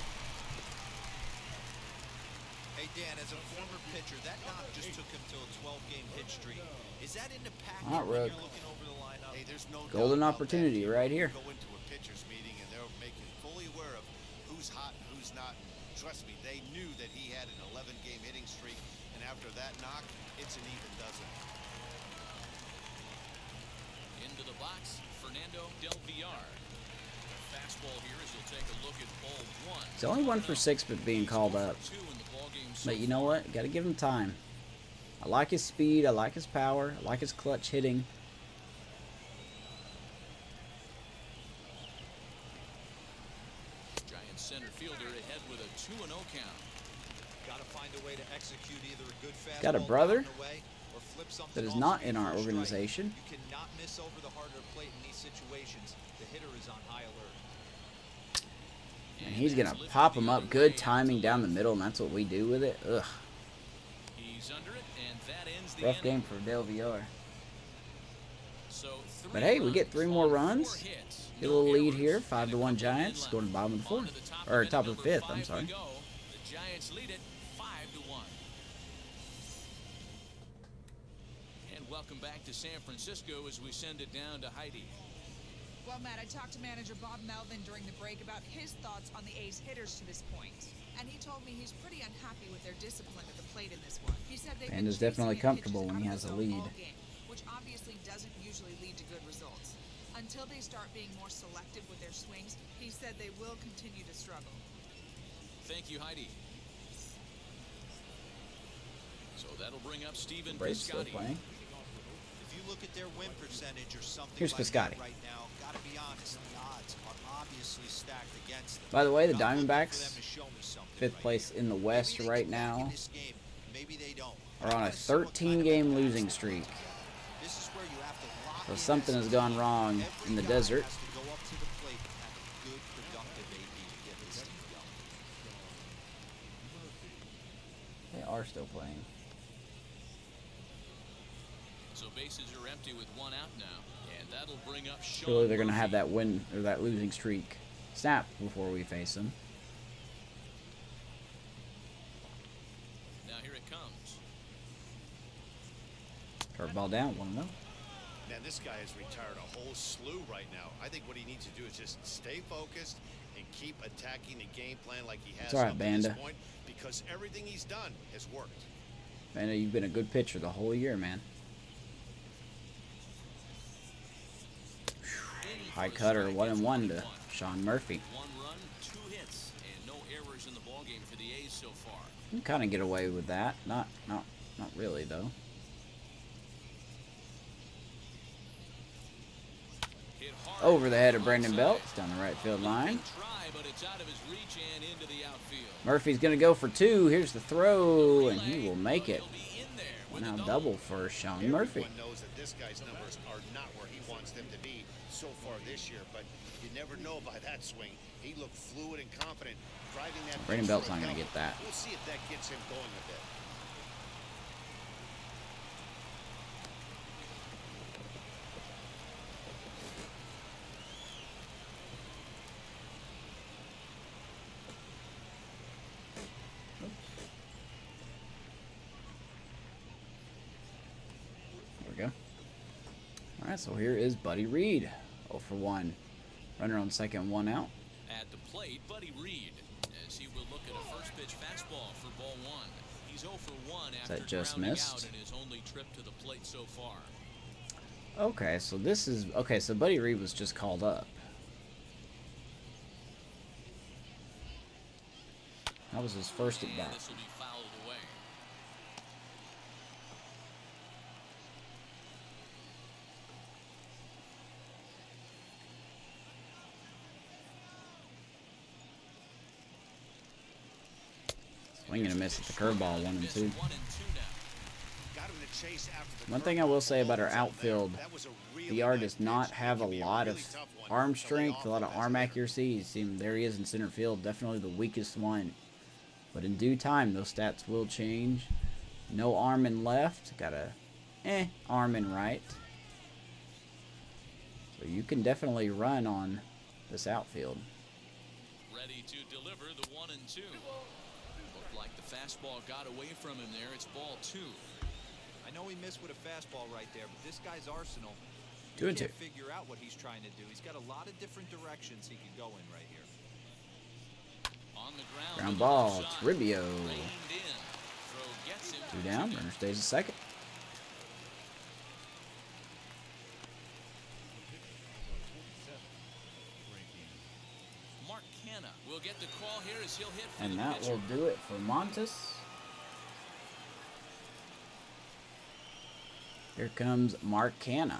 Hey, Dan, as a former pitcher, that knock just took him to a 12-game pitch streak. Is that in the packet All right, when Rook. you're looking over the lineup? Hey, there's no Golden doubt about opportunity that. right here. Go into a pitcher's meeting and they'll make you fully aware of who's hot and who's not. Trust me, they knew that he had an 11-game hitting streak, and after that knock, it's an even dozen. Into the box, Fernando Del Villar. Fastball here as he'll take a look at ball one. It's only 1 for 6 but being called up. Two in the ballgame so But you know what? Got to give him time. I like his speed. I like his power. I like his clutch hitting. Giant center fielder ahead with a 2-0 count. Got to find a way to execute either a good fastball Got a brother down the way or flip something that is off not speed in our for a strike. organization. You cannot miss over the harder plate in these situations. The hitter is on high alert. And he's going to pop him up. Good timing down the middle, and that's what we do with it. Ugh. He's under it, and that ends the Rough inning. game for Del Villar. So But hey, we get 3 more on 4 runs. hits. Get a little lead here. 5-1 Giants. Going to the bottom of the 4th. Or top of the 5th, I'm sorry. The Giants lead it 5-1. And welcome back to San Francisco as we send it down to Heidi. Well, Matt, I talked to manager Bob Melvin during the break about his thoughts on the A's hitters to this point. And he told me he's pretty unhappy with their discipline at the plate in this one. He said they've Panda's been definitely chasing at comfortable pitches when he out of has the a zone lead. all game, which obviously doesn't usually lead to good results. Until they start being more selective with their swings, he said they will continue to struggle. Thank you, Heidi. So that'll bring up Steven Braves still Piscotty. playing. If you look at their win percentage or something Here's like Piscotty. that right now, gotta be honest, the odds are obviously stacked against them. By the way, the I'm looking for them Diamondbacks, to show me something 5th right place here. in the West Maybe they right come back in now, this game, maybe they don't. are on a Let's see what kind of 13-game capacity losing they streak. have. This is where you have to lock So in something that has gone system. wrong Every in the guy desert. has to go up to the plate and have a good, productive AB to get this team going. They are still playing. So bases are empty with 1 out now. And that'll bring up Sean Surely they're going to Murphy. have that win or that losing streak snap before we face them. Now here it comes. Curveball down, 1-0. Man, this guy has retired a whole slew right now. I think what he needs to do is just stay focused and keep attacking the game plan like he has It's all right, up to this Banda. point, because everything he's done has worked. Man, you've been a good pitcher the whole year, man. High cutter, 1-1 to Sean Murphy. 1 run, 2 hits, and no errors in the ballgame for the A's so far. You can kind of get away with that. Not really though. Hit hard Over the head of Brandon Belt down the right field line. try, but it's out of his reach and into the outfield. Murphy's gonna go for 2. Here's the throw, and he will make it. He'll be in there with Now a double for Sean Murphy. Everyone knows that this guy's numbers are not where he wants them to be so far this year, but you never know by that swing. He looked fluid and confident, driving that. Brandon pitch Belt's for a not gonna double. get that. We'll see if that gets him going a bit. There we go. All right, so here is Buddy Reed, 0 for 1. Runner on second, 1 out. At the plate, Buddy Reed, as he will look at a first pitch fastball for ball 1. He's 0 for 1 after That just grounding missed? out in his only trip to the plate so far. Okay, so this is okay. So Buddy Reed was just called up. That was his first at And bat. this will be fouled away. Swing and a miss at the curveball, 1 and 2. 1 and 2 now. Got him to chase after the One thing I will say about our curveball. outfield, That was a really VR nice does not pitch. have It a can be lot really of tough one arm to lay strength, off a lot the of best arm hitter. accuracy. You see him, there he is in center field, definitely the weakest one. But in due time, those stats will change. No arm in left, got a arm in right. So you can definitely run on this outfield. Ready to deliver the 1 and 2. Looked like the fastball got away from him there. It's ball 2. I know he missed with a fastball right there, but this guy's arsenal, 2 and 2. can't figure out what he's trying to do. He's got a lot of different directions he could go in right here. On the ground. Ground a ball, little it's shot. Ribio. Reined in. Throw gets him. 2 down, runner stays at second. Mark Canna will get the call here as he'll hit for And the that pitcher. will do it for Montas. Here comes Mark Canna.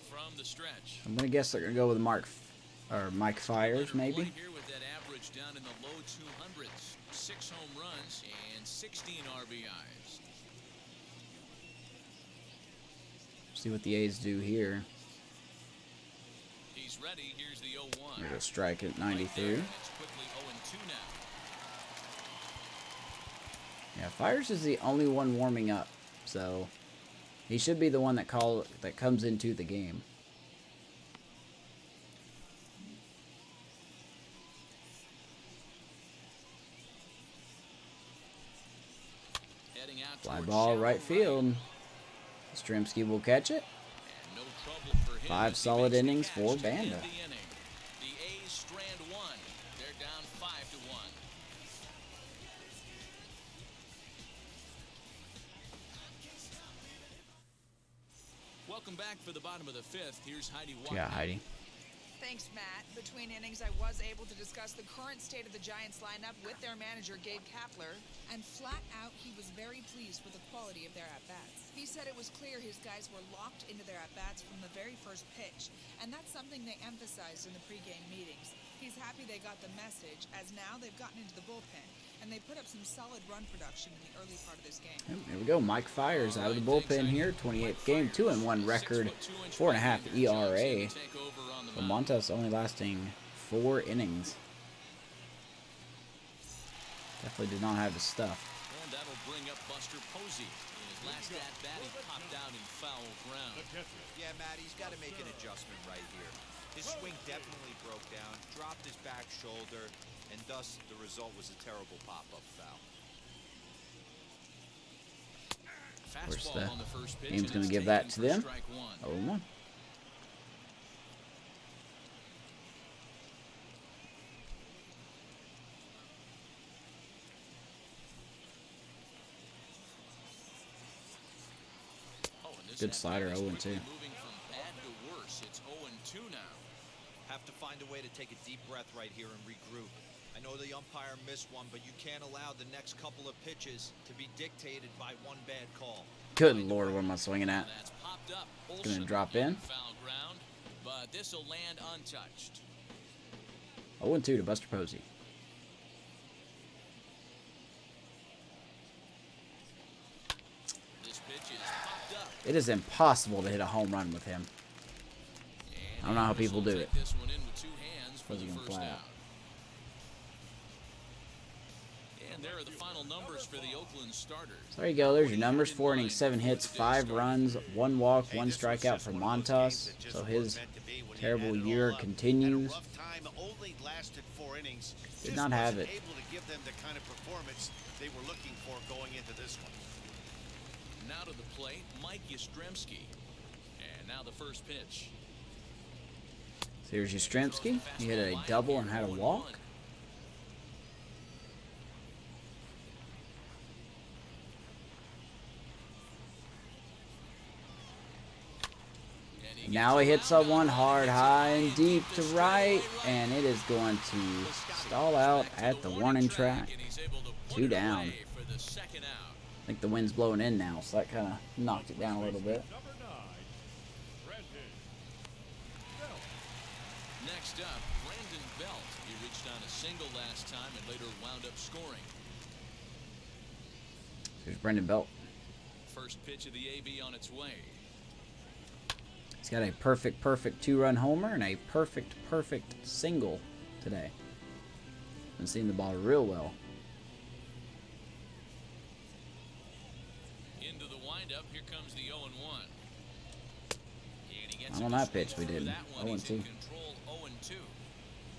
From the stretch. I'm gonna guess they're gonna go with Mike Fires, maybe. Here with that average down in the low 200s. 6 home runs and 16 RBIs. See what the A's do here. He's ready. Here's the 0-1. Here's a strike at 93. It's quickly 0-2 now. Yeah, Fires is the only one warming up, so he should be the one that comes into the game. Heading out Fly towards ball shallow right field. Stremski will catch it. And no trouble for him 5 as he solid makes the innings catch for to end Banda. the inning. The A's strand 1. They're down 5-1. Welcome back for the bottom of the 5th. Here's Heidi Walker. Yeah, Heidi. Thanks, Matt. Between innings, I was able to discuss the current state of the Giants lineup with their manager, Gabe Kapler, and flat out, he was very pleased with the quality of their at-bats. He said it was clear his guys were locked into their at-bats from the very first pitch, and that's something they emphasized in the pregame meetings. He's happy they got the message, as now they've gotten into the bullpen, and they put up some solid run production in the early part of this game. Yep, here we go. Mike Fires out of the bullpen here. 28th game, 2-1 record, 4.5 ERA. So Montas only lasting 4 innings. Definitely did not have his stuff. And that'll bring up Buster Posey. In his last at-bat, he popped out in foul ground. Yeah, Matt, he's got to make an adjustment right here. His swing definitely broke down, dropped his back shoulder, and thus the result was a terrible pop-up foul. Of course, Fastball the on the first pitch, game's and going to it's give that taken to for them. strike 1. 0-1. Good slider, 0-2. Moving from bad to worse. It's 0-2 now. Have to find a way to take a deep breath right here and regroup. I know the umpire missed one, but you can't allow the next couple of pitches to be dictated by one bad call. Good Lord, what am I swinging at? That's popped up. Gonna drop in. Foul ground, but this will land untouched. 0-2 to Buster Posey. This pitch is popped up. It is impossible to hit a home run with him. I don't know how people do it. This one in with two hands for Where's he the gonna first fly out. out? And there are the final numbers for the Oakland starters. So there you go. There's your numbers. 4 innings, 7 hits, 5 runs, 1 walk, 1 strikeout for Montas. So his terrible year continues. Did not have it. Able to give them the kind of performance they were looking for going into this one. Now to the plate, Mike Yastrzemski. And now the first pitch. So here's Yastrzemski. He hit a double and had a walk. Now he hits a one hard, high, and deep to right, and it is going to stall out at the warning track. 2 down. I think the wind's blowing in now, so that kind of knocked it down a little bit. Next up, Brandon Belt. He reached on a single last time and later wound up scoring. Here's Brandon Belt. First pitch of the AB on its way. He's got a perfect 2-run homer and a perfect single today. Been seeing the ball real well. Into the windup, here comes the 0-1. And he gets Not on that pitch we did. 0-2. Control 0-2.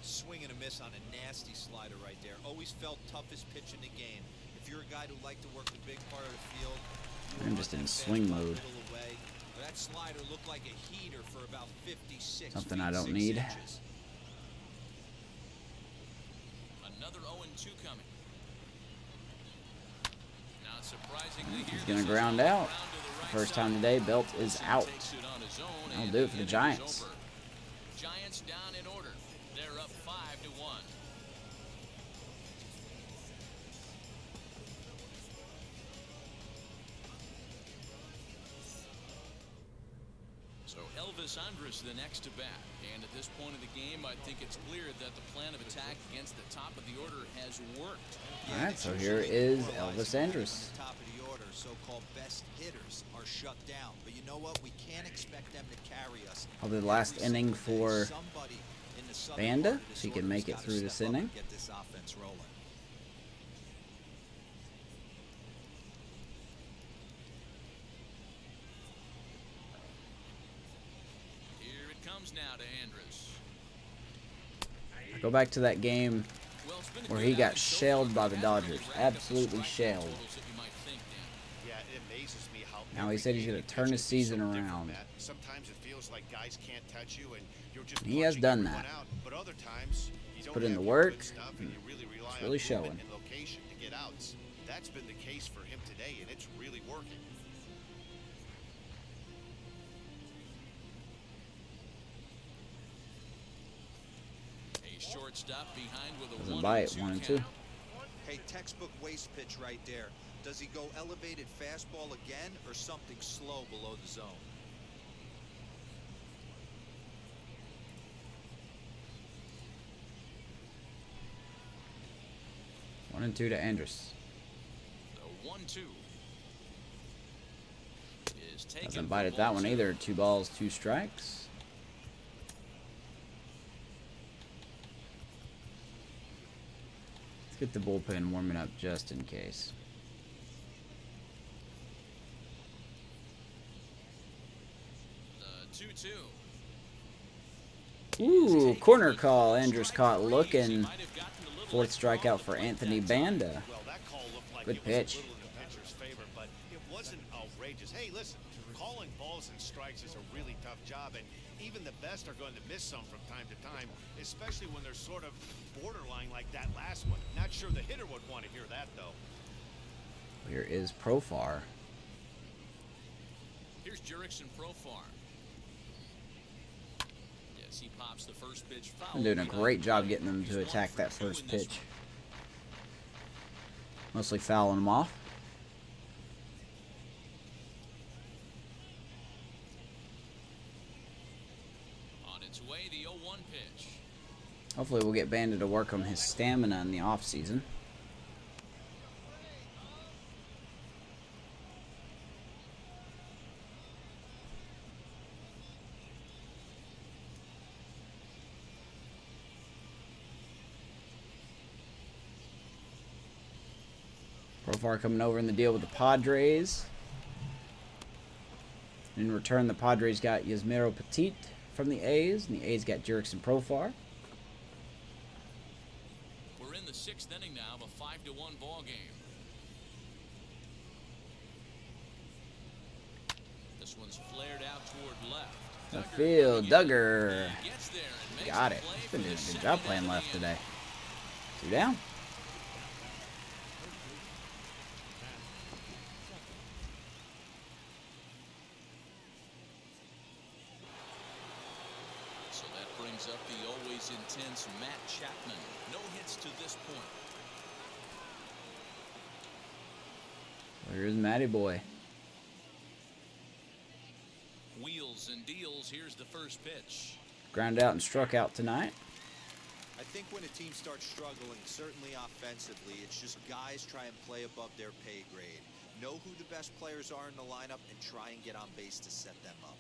Swing and a miss on a nasty slider right there. Always felt toughest pitch in the game. If you're a guy who liked to work the big part of the field, I'm just in swing mode. That slider looked like a heater for about 56 Something feet, I don't 6 need. inches. Another 0-2 coming. Not surprisingly, He's going to ground out. First time today, Belt is out. That'll do it for the Giants. Giants down in order. They're up 5-1. So Elvis Andrus the next to bat. And at this point of the game, I think it's clear that the plan of attack against the top of the order has worked. All right, so here is Elvis Andrus. The top of the order, so-called best hitters, are shut down. But you know what? We can't expect them to carry us. Probably the last inning for Banda, so he can make it through this inning. Get this offense rolling. Here it comes now to Andrus. Go back to that game Well, it's been a where good he got outing so shelled far, by but the hasn't Dodgers. really racked up the Absolutely strikeout shelled. totals that you might think, Dan. Yeah, it amazes me how Now he every said he's game gonna you turn pitch his is so season different, around. Matt. Sometimes it feels like guys can't touch you and you're just He has punching done everyone that. out. But other times you don't put in have the your good work, stuff and you really rely really on showing. movement and location to get outs. That's been the case for him today, and it's really working. A shortstop behind with a Doesn't bite, 1-2. count. Hey, textbook waste pitch right there. Does he go elevated fastball again or something slow below the zone? One and two to Andrus. The 1-2 is taken. Doesn't bite at that one either. 2 balls, 2 strikes. Let's get the bullpen warming up just in case. The 2-2. Ooh, corner call. Andrus caught looking. 4th strikeout for Anthony Banda. Well, that call looked like Good it was pitch. a little in the pitcher's favor, but it wasn't outrageous. Hey, listen, calling balls and strikes is a really tough job, and even the best are going to miss some from time to time, especially when they're sort of borderline like that last one. Not sure the hitter would want to hear that, though. Here is Profar. Here's Jurickson Profar. Yes, he pops the first pitch foul. I'm doing a great job getting them to attack that first pitch. Mostly fouling them off. On its way, the 0-1 pitch. Hopefully we'll get Banda to work on his stamina in the offseason. Profar coming over in the deal with the Padres. In return, the Padres got Yasmero Petit from the A's, and the A's got Jurickson Profar. We're in the 6th inning now of a 5-1 ball game. This one's flared out toward left. The field, Duggar. Gets there and makes Got the it. play He's for been the doing a good second job out playing of the left inning. today. 2 down. So that brings up the always intense Matt Chapman. No hits to this point. Here's Matty Boy. Wheels and deals. Here's the first pitch. Ground out and struck out tonight. I think when a team starts struggling, certainly offensively, it's just guys try and play above their pay grade. Know who the best players are in the lineup and try and get on base to set them up.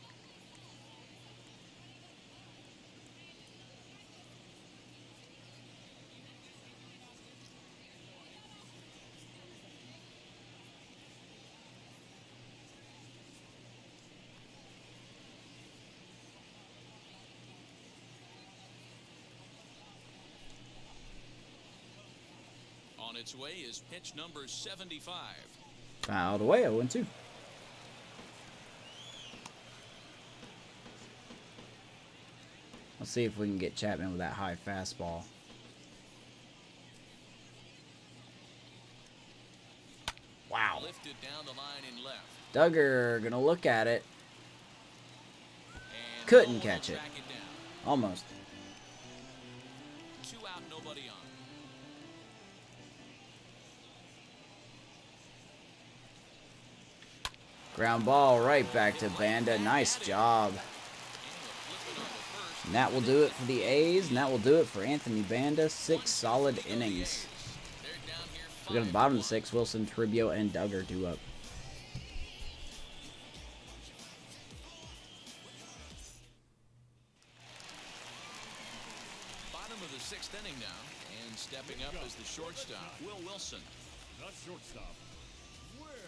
On its way is pitch number 75. Fouled away, 0-2. Let's see if we can get Chapman with that high fastball. Wow. Lifted down the line in left. Duggar gonna look at it. And Couldn't Cole catch will it. track it down. Almost. 2 out, nobody on. Ground ball right back to Banda. Nice job. And that will do it for the A's, and that will do it for Anthony Banda. 6 solid innings. We got to the bottom of the 6. Wilson, Toribio, and Duggar due up. Bottom of the 6th inning now, and stepping up is the shortstop, Will Wilson. The shortstop, Will Wilson.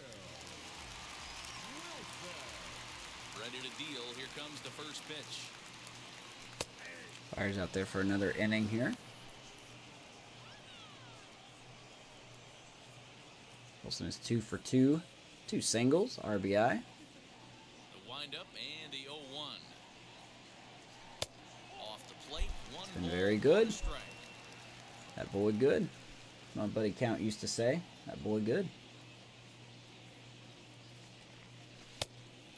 Ready to deal. Here comes the first pitch. Fires out there for another inning here. Wilson is 2 for 2. 2 singles, RBI. The windup and the 0-1. Off the plate, one Been ball, very good. one strike. That boy good. My buddy Count used to say, that boy good.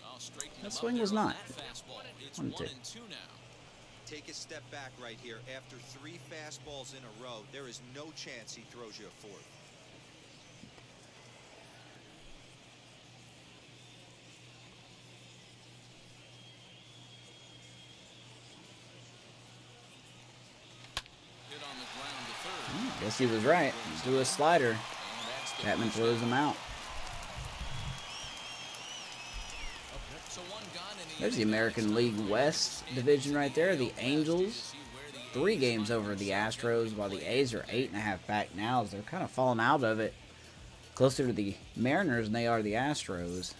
I'll straighten him That up swing there was on not. that fastball. It's 1-2. 1-2 now. Take a step back right here. After 3 fastballs in a row, there is no chance he throws you a 4th. Hit on the ground to third. Guess he was right. Do a slider. And that's the Chapman first throws out. him out. So one gone in There's the inning. American League West division right there. The Angels, 3 games over the Astros, while the A's are 8.5 back now as they're kind of falling out of it. Closer to the Mariners than they are the Astros.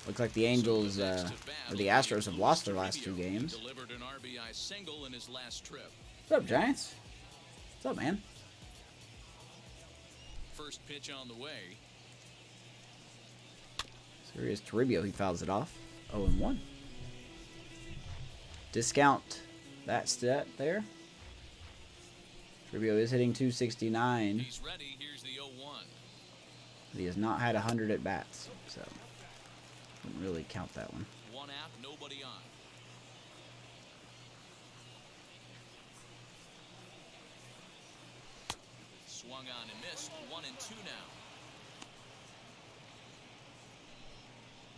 Looks like the Angels, or the Astros have lost their last 2 games. Delivered an RBI single in his last trip. What's up, Giants? What's up, man? First pitch on the way. So here is Toribio. He fouls it off. 0-1. Discount that stat there. Toribio is hitting 269. He's ready. Here's the 0-1. He has not had 100 at bats. So Didn't really count that one. 1 out, nobody on. Swung on and missed. 1 and 2 now.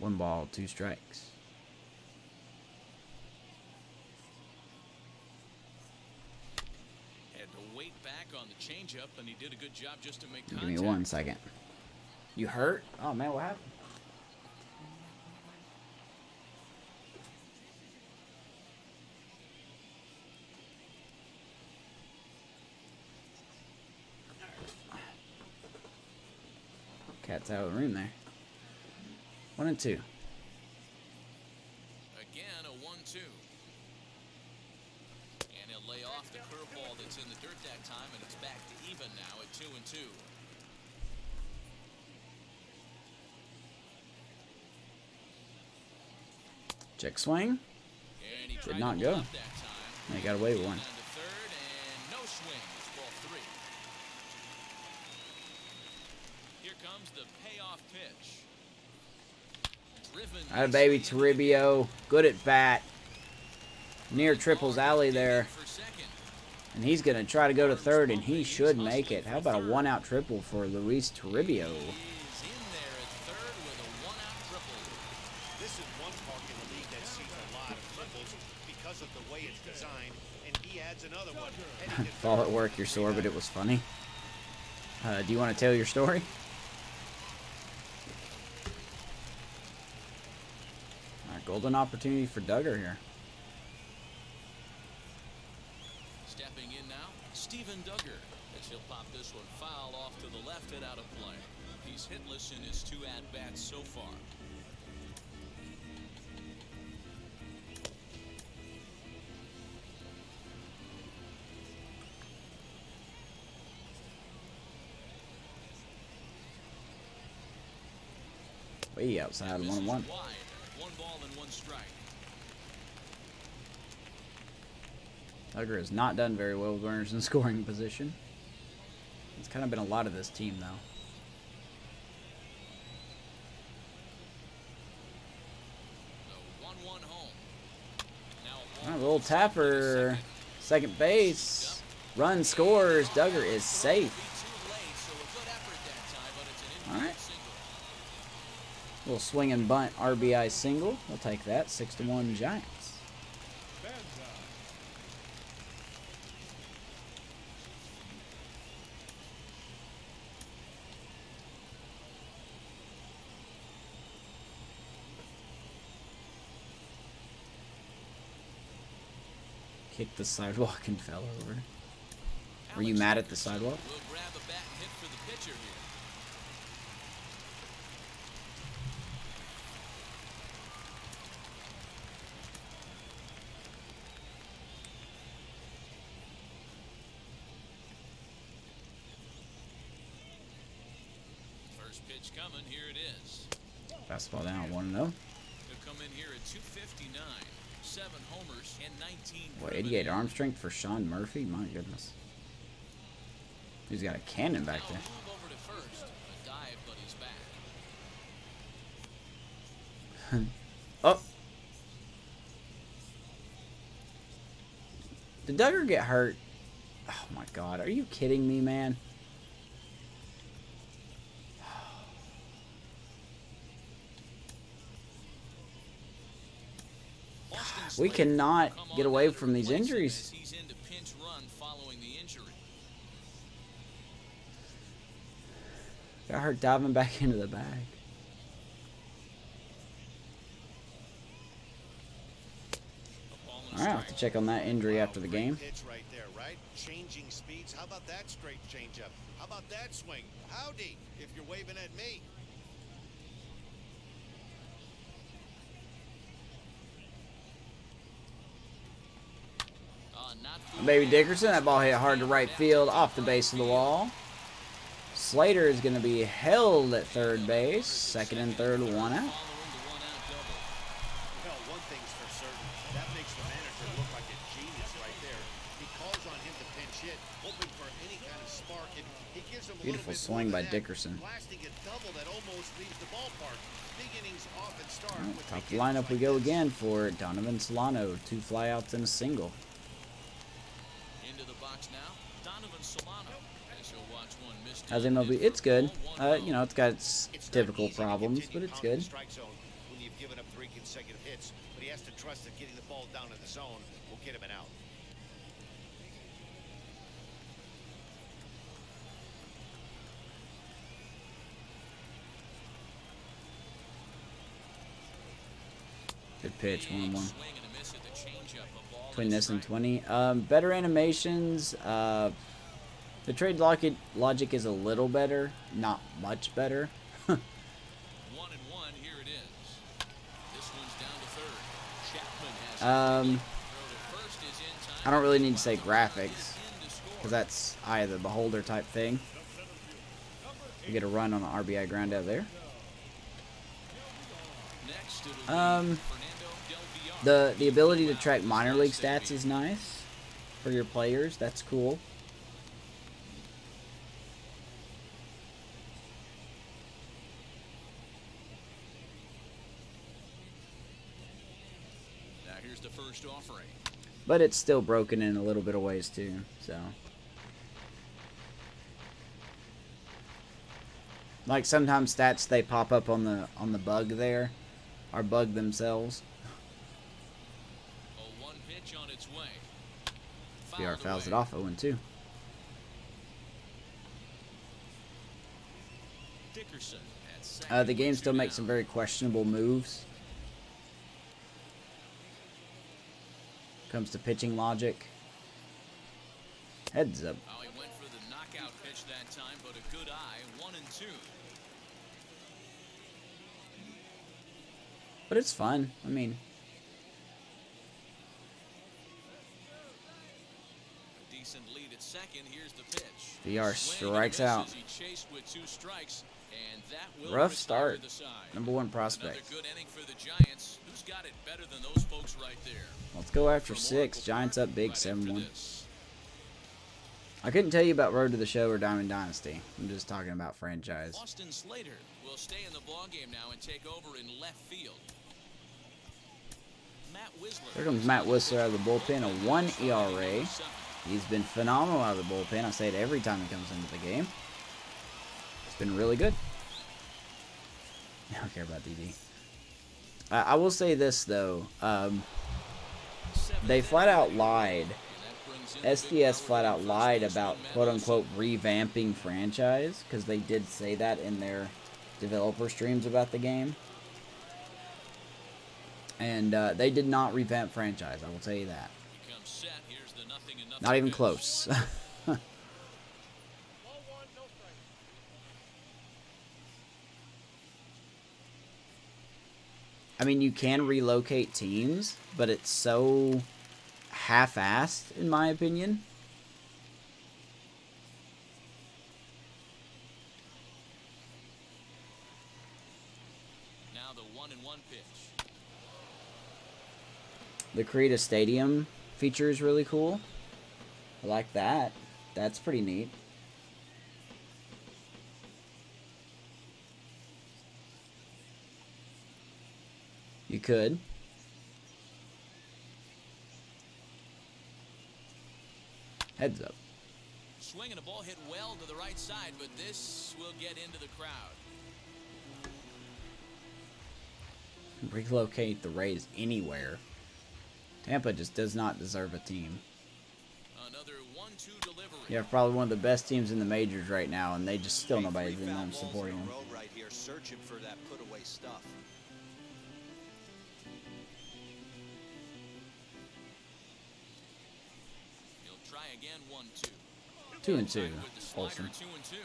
1 ball, 2 strikes. Had to wait back on the changeup, and he did a good job just to make Give contact. me 1 second. You hurt? Oh man, what happened? Cat's out of the room there. 1 and 2. Again, a 1-2. And he'll lay off the curveball that's in the dirt that time, and it's back to even now at 2 and 2. Check swing. And he tried not to go. hold up that time. He got away with Down 1. to third, and no swing. It's ball 3. Here comes the payoff pitch. Driven. Alright, baby, Toribio. Good at bat. Near Triple's alley there. For second. And he's going to try to go to third, and he should make it. How about a 1-out triple for Luis Toribio? He's in there at third with a 1-out triple. This is one park in the league that sees a lot of triples because of the way it's designed, and he adds another one. Fall at work, you're sore, but it was funny. Do you want to tell your story? Alright, golden opportunity for Duggar here. Stepping in now, Steven Duggar, as he'll pop this one foul off to the left and out of play. He's hitless in his 2 at-bats so far. Way outside, This 1-1. is wide. 1 ball and 1 strike. Duggar has not done very well with runners in scoring position. It's kind of been a lot of this team, though. The 1-1 home. Now a Alright, ball little tapper. Second base. Run scores. Duggar is safe. too late, so a good effort that time, but it's an Alright. infield single. Little swing and bunt RBI single. We'll take that. 6-1 Giants. Kicked the sidewalk and fell over. Were you mad at the sidewalk? Will grab a bat and hit for the pitcher here. First pitch coming, here it is. Fastball down 1-0. He'll come in here at 259, 7 homers and 19. What, 88 arm strength for Sean Murphy? My goodness. He's got a cannon back there. Move over to first. A dive, but he's back. Oh! Did Duggar get hurt? Oh my god, are you kidding me, man? We cannot get away from these injuries. He's into pinch run following the injury. Got hurt diving back into the bag. Alright, I'll have to check on that injury after the game. Pitch right there, right? Changing speeds. How about that straight changeup? How about that swing? Howdy, if you're waving at me. Baby Dickerson, that ball hit hard to right field, off the base of the wall. Slater is going to be held at third base. Second and third, 1 out. Well, one thing's for certain. That makes the manager look like a genius right there. He calls on him to pinch hit, hoping for any kind of spark, and he gives him a Beautiful little bit swing more by than that, Dickerson. blasting a double that almost leaves the ballpark. Big innings often start with Top of big the lineup innings we like go this. again for Donovan Solano. 2 flyouts and a single. Into the box now, Donovan Solano. As he'll watch one missed How's on MLB? hit It's for good. ball, 1-0. You know, it's got its It's not typical easy to problems, continue but it's pounding good. the strike zone when you've given up 3 consecutive hits, but he has to trust that getting the ball down in the zone will get him an out. Good pitch, 1-1. Swing and a miss at the changeup, a ball Between and a this and strike. 20. Better animations. The trade logic is a little better, not much better. 1-1, here it is. This one's down to third. Chapman has it. Throw to first is in time. I don't really need to say Solano is graphics, in to score. because that's eye of the beholder type thing. We get a run on an RBI ground out there. Next, it'll be Um, Fernando Del Villar. The ability to track minor league stats is nice for your players. That's cool. Now here's the first offering. But it's still broken in a little bit of ways too, so. Like sometimes stats they pop up on the bug there are bugged themselves. A 1 pitch on its way. VR fouls it away. off 0-2. Dickerson at second The game with still two makes some down. very questionable moves. Comes to pitching logic. Heads up. Oh, he went for the knockout pitch that time, but a good eye. 1-2. But it's fun. I mean, A decent lead at second. Here's the pitch. VR Swing strikes and a out. miss as he chased with 2 strikes, and that will Rough retire start. the side. Number 1 Another prospect. good inning for the Giants. Who's got it better than those folks right there? Let's go after From 6. Oracle Giants Park, up big right after 7-1. this. I couldn't tell you about Road to the Show or Diamond Dynasty. I'm just talking about franchise. Austin Slater will stay in the ballgame now and take over in left field. Matt Whistler. Here comes Matt Whistler out of the bullpen, a 1 ERA. He's been phenomenal out of the bullpen. I say it every time he comes into the game. It's been really good. I don't care about DD. I will say this, though. They flat out lied. SDS flat out lied about quote-unquote revamping franchise, because they did say that in their developer streams about the game. And they did not revamp franchise, I will tell you that. Not even close. I mean, you can relocate teams, but it's so half-assed, in my opinion. Now the 1-1 pitch. The Create a Stadium feature is really cool. I like that. That's pretty neat. You could. Heads up. Swing and a ball hit well to the right side, but this will get into the crowd. Relocate the Rays anywhere. Tampa just does not deserve a team. Another 1-2 delivery. Yeah, probably one of the best teams in the majors right now, and they just still nobody's in them supporting them. Right here, searching for that put-away stuff. He'll try again. 1-2. 2-2. With the slider, Olsen. 2-2.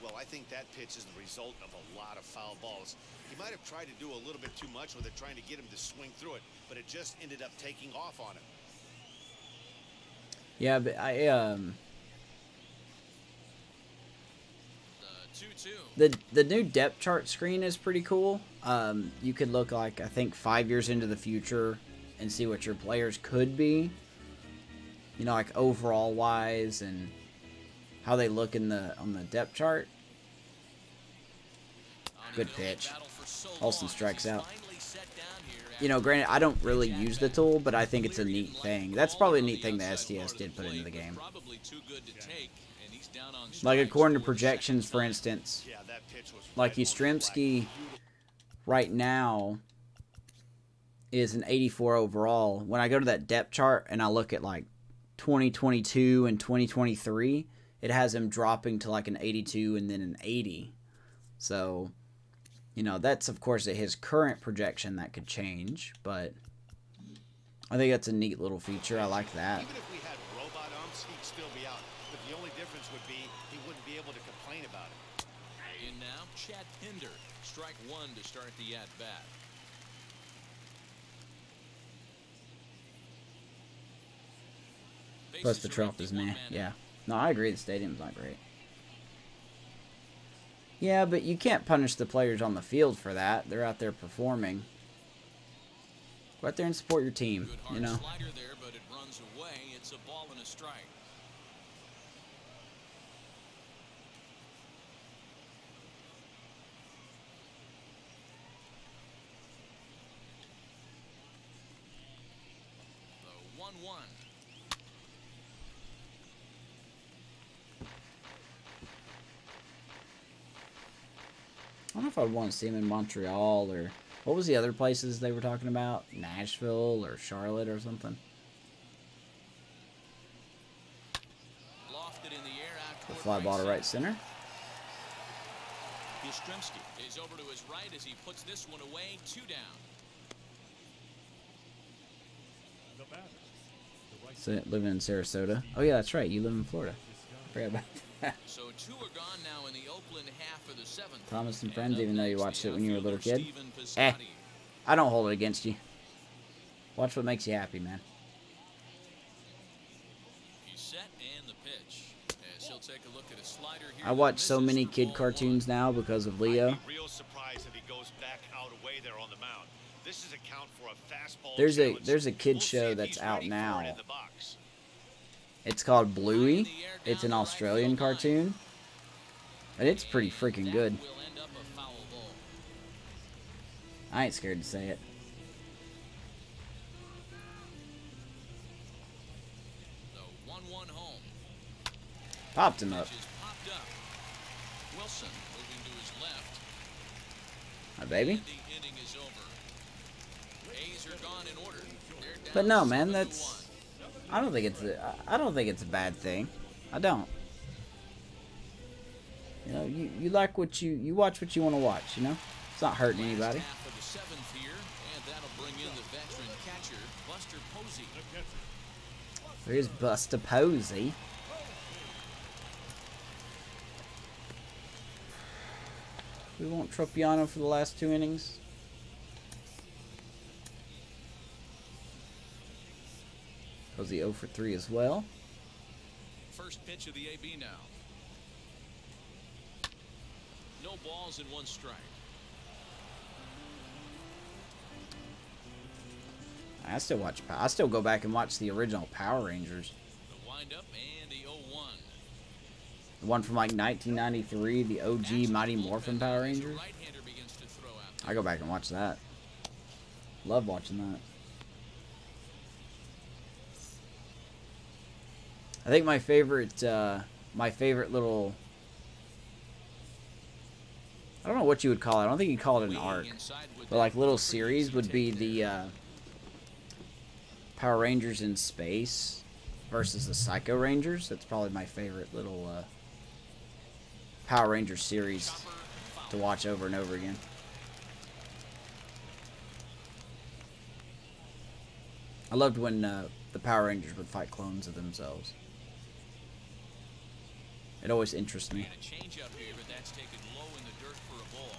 Well, I think that pitch is the result of a lot of foul balls. He might have tried to do a little bit too much with it, trying to get him to swing through it, but it just ended up taking off on him. Yeah, but The 2-2. the new depth chart screen is pretty cool. You could look like, I think, 5 years into the future and see what your players could be. you know, like overall wise and how they look in on the depth chart. Good pitch. Olsen strikes out. You know, granted, I don't really use the tool, but I think it's a neat thing. That's probably a neat thing that STS did put into the game. Like, according to projections, for instance, like Yastrzemski right now is an 84 overall. When I go to that depth chart and I look at, like, 2022 and 2023, it has him dropping to, like, an 82 and then an 80. So, you know, that's, of course, at his current projection. That could change, but I think that's a neat little feature. I like that. Even if we had robot umps, he'd still be out. But the only difference would be he wouldn't be able to complain about it. And now, Chad Pinder. Strike one to start the at-bat. Plus, the trough is meh. Yeah. No, I agree. The stadium's not great. Yeah, but you can't punish the players on the field for that. They're out there performing. Go out there and support your team, you know. Slider there, but it runs away. It's a ball and a strike. The 1-1. I don't know if I'd want to see him in Montreal or... What was the other places they were talking about? Nashville or Charlotte or something? Lofted in the air out The toward fly ball to right center. Yastrzemski is over to his right as he puts this one away. 2 down. The batter, the right So, living in Sarasota. Oh, yeah, that's right. You live in Florida. I forgot about that. So 2 are gone now in the Oakland half of the 7th. Thomas and Friends, even though you watched it when you were a little kid. Stephen Eh, Piscotty. I don't hold it against you. Watch what makes you happy, man. He's set and the pitch. As he'll take a look at a slider here. I watch so many kid cartoons now because of Leo. I'd be real surprised if he goes back out away there on the mound. This is a count for a fastball. There's a kid show that's out now. It's called Bluey. It's an Australian cartoon. And it's pretty freaking good. Will end up a foul ball. I ain't scared to say it. The 1-1 home. Popped him up. Pitch is popped up. Wilson moving to his left. My baby. And the inning is over. A's are gone in order. They're down But no, man, 7-1. that's... I don't think it's a bad thing. I don't. You know, you like what you watch what you want to watch, you know? It's not hurting anybody. Half of the 7th here, and that'll bring in the veteran catcher, Buster Posey. There's Buster Posey. We want Tropiano for the last 2 innings. Was he 0 for 3 as well? First pitch of the AB now. No balls and 1 strike. I still go back and watch the original Power Rangers. The windup and the 0-1. The one from like 1993, the OG Mighty Morphin Power Rangers. Right-hander begins to throw out. I go back and watch that. Love watching that. I think my favorite little, I don't know what you would call it. I don't think you'd call it an arc, but like little series would be the Power Rangers in space versus the Psycho Rangers. That's probably my favorite little Power Rangers series to watch over and over again. I loved when the Power Rangers would fight clones of themselves. It always interests me. And a change up here, but that's taken low in the dirt for a ball.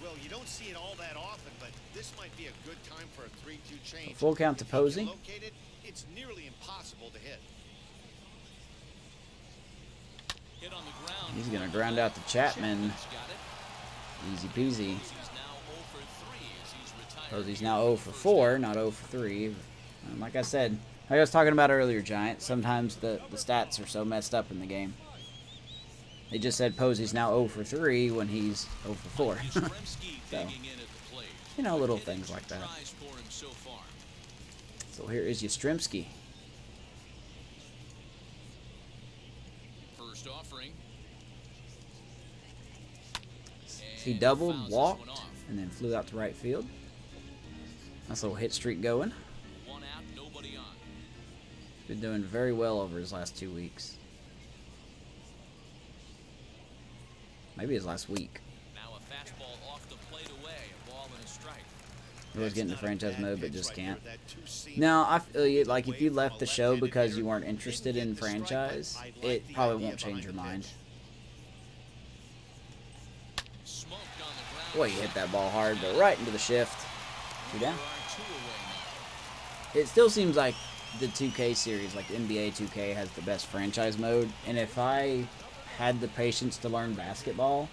Well, you don't see it all that often, but this might be a good time for a 3-2 change. A full count to If you can Posey. locate it, it's nearly impossible to hit. Hit on the ground. He's gonna ground out to Chapman. Chapman's got it. Easy peasy. He's now 0 for 3 as he's retired. Posey's now 0 for 4, not 0 for 3. Like I said, Like I was talking about earlier, Giant, sometimes the stats are so messed up in the game. They just said Posey's now 0 for 3 when he's 0 for 4. So, you know, little things like that. So here is Yastrzemski. First offering. He doubled, walked, and then flew out to right field. Nice little hit streak going. One out, nobody on. Been doing very well over his last 2 weeks. Maybe his last week. Now a fastball off the plate away, a ball and a strike. He was getting to franchise mode, but just can't. Now, I feel like if you left the show because you weren't interested in franchise, it probably won't change your mind. Boy, he hit that ball hard, but right into the shift. 2 down. It still seems like the 2K series, like NBA 2K, has the best franchise mode. And if I had the patience to learn basketball,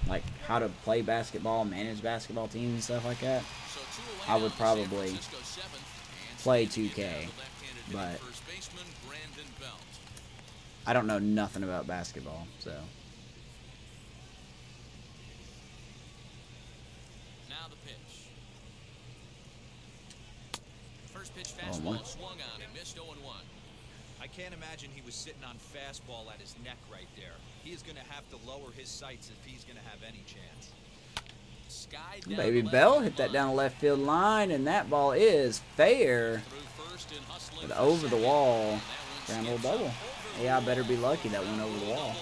like how to play basketball, manage basketball teams and stuff like that, I would probably play 2K. But I don't know nothing about basketball, so. Fastball swung on and missed 0-1. I can't imagine he was sitting on fastball at his neck right there. He is going to have to lower his sights if he's going to have any chance. Baby Bell hit that down the left field line, and that ball is fair. But over the wall. Grand old double. Yeah, I better be lucky that went over the wall.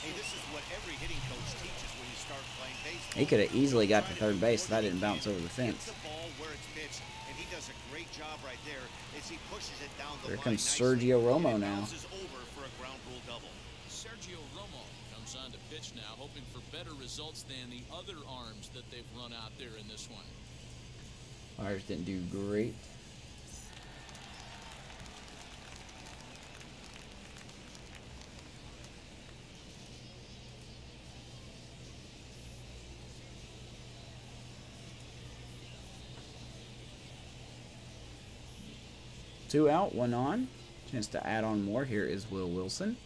Hey, this is what every hitting coach teaches when you start playing baseball. He could have easily got to third base if that didn't bounce over the fence. The ball where it's pitched, and he does a great job right there as he pushes it down the Here line comes nicely, Sergio Romo and it now. bounces over for a ground rule double. Sergio Romo comes on to pitch now, hoping for better results than the other arms that they've run out there in this one. Flyers didn't do great. Two out, one on. Chance to add on more. Here is Will Wilson.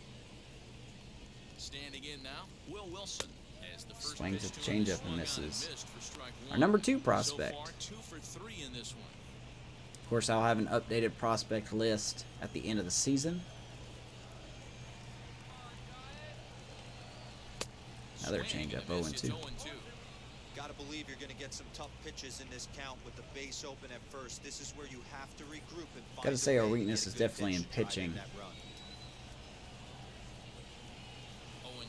Standing in now, Will Wilson. As the first Swings at the pitch to him changeup and swung on misses. missed for strike Our one. number 2 prospect. So far, 2 for 3 in this one. Of course, I'll have an updated prospect list at the end of the season. Another changeup, 0-2. Got to believe you're going to get some tough pitches in this count with the base open at first. This is where you have to regroup and find. Got to say, a our way to weakness get a is good definitely in pitch to try to pitching. make that run.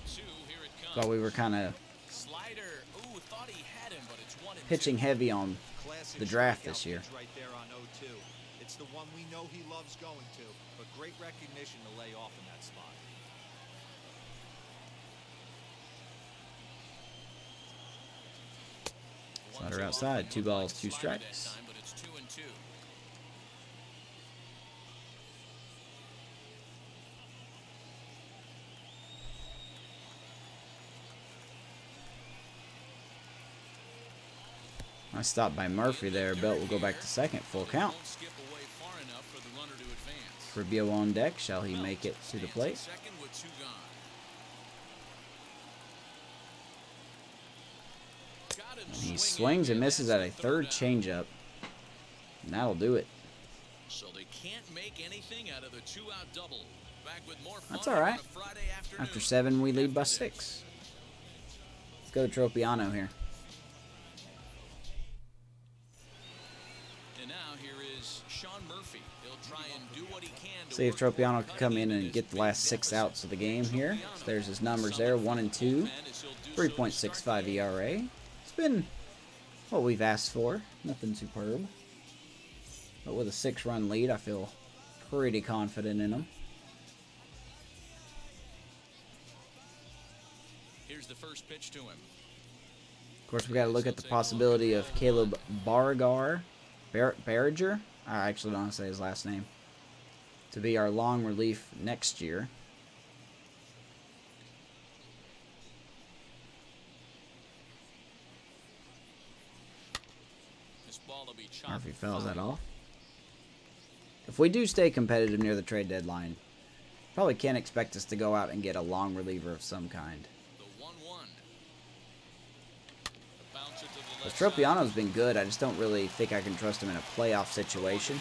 0-2, here it comes. Thought we were kind of Slider. Ooh, thought he had him, but it's 1-2. pitching heavy on Classic the draft strikeout this year. pitch right there on 0-2. It's the one we know he loves going to, but great recognition to lay off in that spot. Slider outside. 2 balls, 2 strikes. But it's 2-2. Nice stop by Murphy there. Belt will go back to second. Full count. Won't skip away far enough for the runner to advance. Rubio on deck. Shall he make it to the plate? Second with 2 gone. Got him And he swinging, swings and misses at a that's the third down. changeup. And that'll do it. So they can't make anything out of the 2-out double. Back with more fun That's all right. on a Friday afternoon. After 7, we lead by 6. Let's go to Tropiano here. And now here is Sean Murphy. He'll try and do what he can to See if work Tropiano toward can come in cutting and get the this last big 6 deficit. outs of the game here. So there's his numbers there, 1 and 2, 3.65 ERA. It's been what we've asked for. Nothing superb. But with a 6-run lead, I feel pretty confident in him. Here's the first pitch to him. Of course, we got to look at the possibility of Caleb Barriger. I actually don't want to say his last name. To be our long relief next year. This ball will be chopped Murphy fouls that foul. off. if we do stay competitive near the trade deadline, probably can't expect us to go out and get a long reliever of some kind. Tropiano's been good. I just don't really think I can trust him in a playoff situation.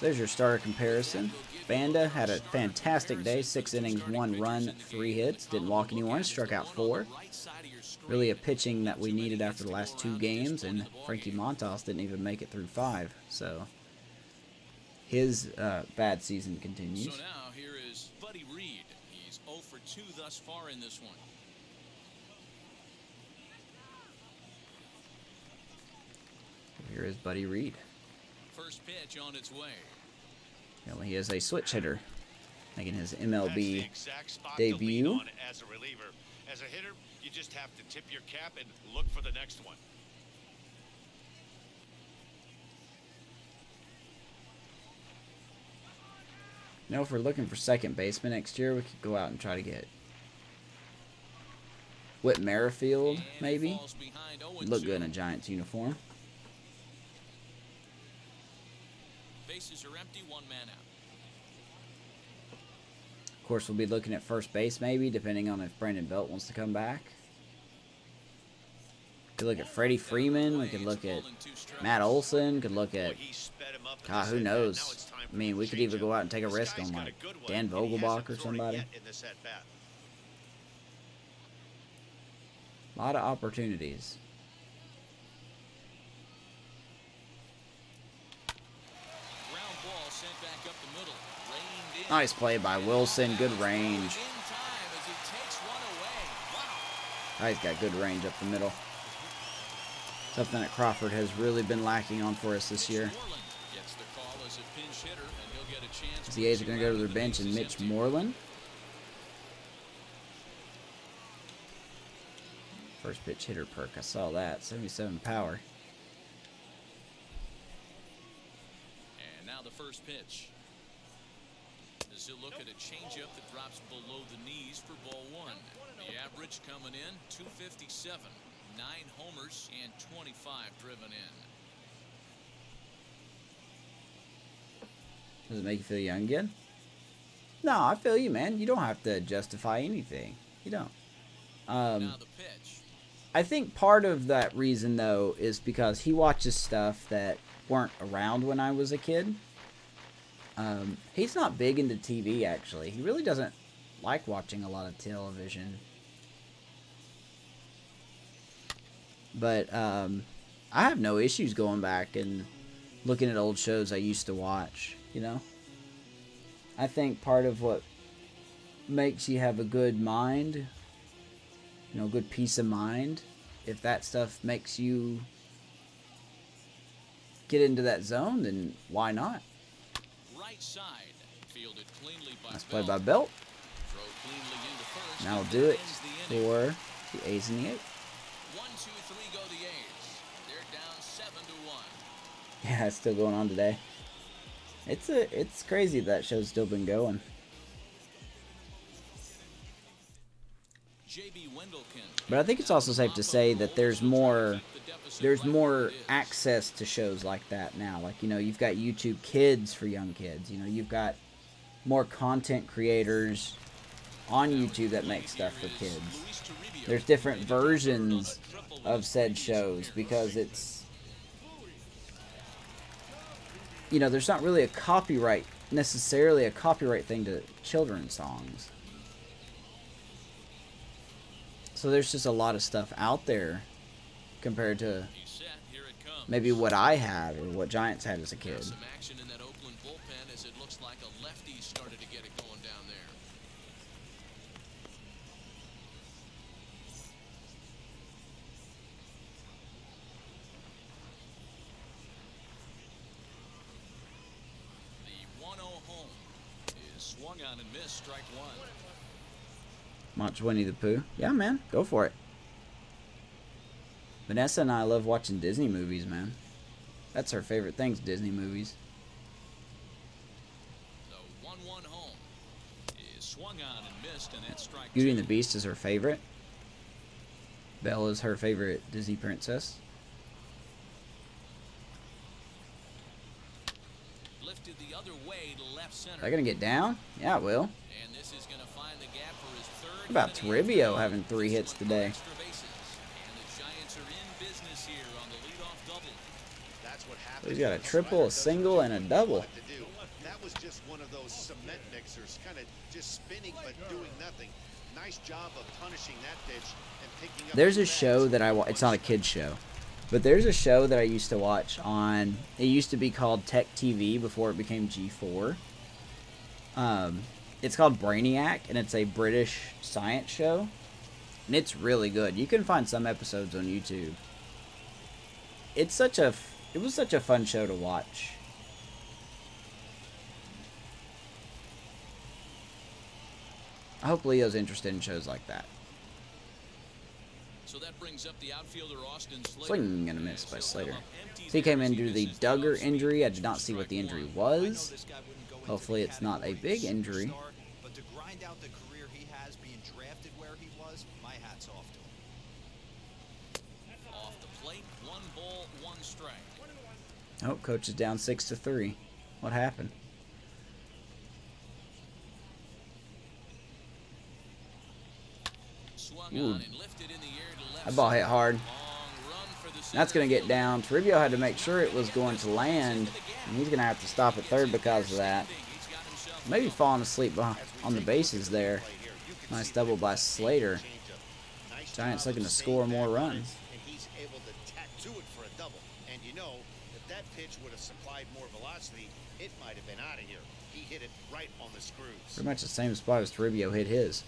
There's your starter comparison. Banda had a fantastic day. 6 innings, 1 run, 3 hits. Didn't walk anyone. Struck out 4. Really a pitching that we needed after the last 2 games. And Frankie Montas didn't even make it through 5. So his bad season continues. So now here is Buddy Reed. He's 0 for 2 thus far in this one. Here is Buddy Reed. First pitch on its way. Well, he is a switch hitter, making his MLB debut. As a reliever, as a hitter, you just have to tip your cap and look for the next one. You know, if we're looking for second baseman next year, we could go out and try to get Whit Merrifield, maybe. He'd look good in a Giants uniform. Bases are empty, 1 man out. Of course, we'll be looking at first base, maybe, depending on if Brandon Belt wants to come back. Could look at Freddie Freeman. We could look at Matt Olson. Could look at, God, who knows? I mean, we could even go out and take a risk on, like, Dan Vogelbach or somebody. A lot of opportunities. Nice play by Wilson. Good range. Oh, he's got good range up the middle. Something that Crawford has really been lacking on for us this year. The A's are going to go to their bench and Mitch Moreland. First pitch hitter perk. I saw that. 77 power. And now the first pitch. As he'll look at a changeup that drops below the knees for ball 1. The average coming in 257, 9 homers and 25 driven in. Does it make you feel young again? No, I feel you, man. You don't have to justify anything. You don't. Now the pitch. I think part of that reason, though, is because he watches stuff that weren't around when I was a kid. He's not big into TV, actually. He really doesn't like watching a lot of television. But I have no issues going back and looking at old shows I used to watch, you know? I think part of what makes you have a good mind, you know, good peace of mind, if that stuff makes you get into that zone, then why not? Right side, fielded cleanly by Nice play by Belt. Throw cleanly into first. Now we'll do it for the A's and the 8th. 1, 2, 3 go the A's. They're down 7-1. Yeah, it's still going on today. It's crazy that show's still been going. But I think it's also safe to say that there's more access to shows like that now. Like, you know, you've got YouTube Kids for young kids. You know, you've got more content creators on YouTube that make stuff for kids. There's different versions of said shows because it's, you know, there's not really necessarily a copyright thing to children's songs. So there's just a lot of stuff out there compared to maybe what I had or what Giants had as a kid. Some action in that Oakland bullpen as it looks like a lefty started to get it going down there. The 1-0 home is swung on and missed, strike 1. Watch Winnie the Pooh. Yeah, man. Go for it. Vanessa and I love watching Disney movies, man. That's our favorite things, Disney movies. The 1-1 home is swung on and missed, and that's strike Beauty and 2. the Beast is her favorite. Belle is her favorite Disney princess. Lifted the other way to left center. Is that gonna get down? Yeah, it will. And this is going to find the gap for his third. What about Toribio having 3 hits today? Extra bases. And the Giants are in business here on the leadoff double. That's what happens. He's got a triple, a single, and a double. That was just one of those cement mixers, kind of just spinning but doing nothing. Nice job of punishing that pitch and picking up. There's a show that it's not a kid's show, but there's a show that I used to watch on, it used to be called Tech TV before it became G4. It's called Brainiac, and it's a British science show, and it's really good. You can find some episodes on YouTube. It was such a fun show to watch. I hope Leo's interested in shows like that. So that brings up the outfielder Austin Slater. Swing and a miss by Slater. So he came in due to the Duggar injury. I did not see what the injury was. Hopefully it's not a big injury. But to grind out the career he has being drafted where he was, my hat's off to him. Off the plate, 1 ball, 1 strike. Oh, coach is down 6-3. What happened? Ooh. That ball hit hard. That's going to get down. Toribio had to make sure it was going to land, and he's going to have to stop at third because of that. Maybe falling asleep on the bases there. Nice double by Slater. Giants looking to score more runs. And he's able to tack to it for a double. And you know, if that pitch would have supplied more velocity, it might have been out of here. He hit it right on the screws. Pretty much the same spot as Toribio hit his.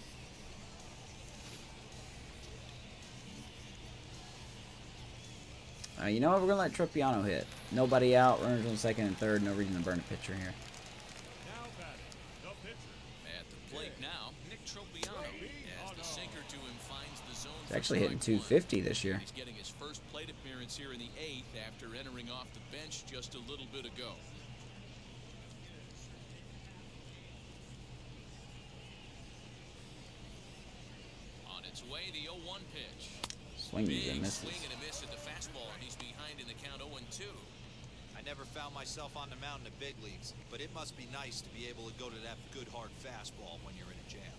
You know what? We're going to let Tropiano hit. Nobody out. Runners on second and third. No reason to burn a pitcher here. Now batting, the pitcher. At the plate now, Nick Tropiano. As the sinker to him finds the zone. He's actually hitting 250 this year. He's getting his first plate appearance here in the 8th after entering off the bench just a little bit ago. On its way, the 0-1 pitch. Swings Big and misses. swing and a miss at the fastball, and he's behind in the count 0-2. I never found myself on the mound in the big leagues, but it must be nice to be able to go to that good hard fastball when you're in a jam.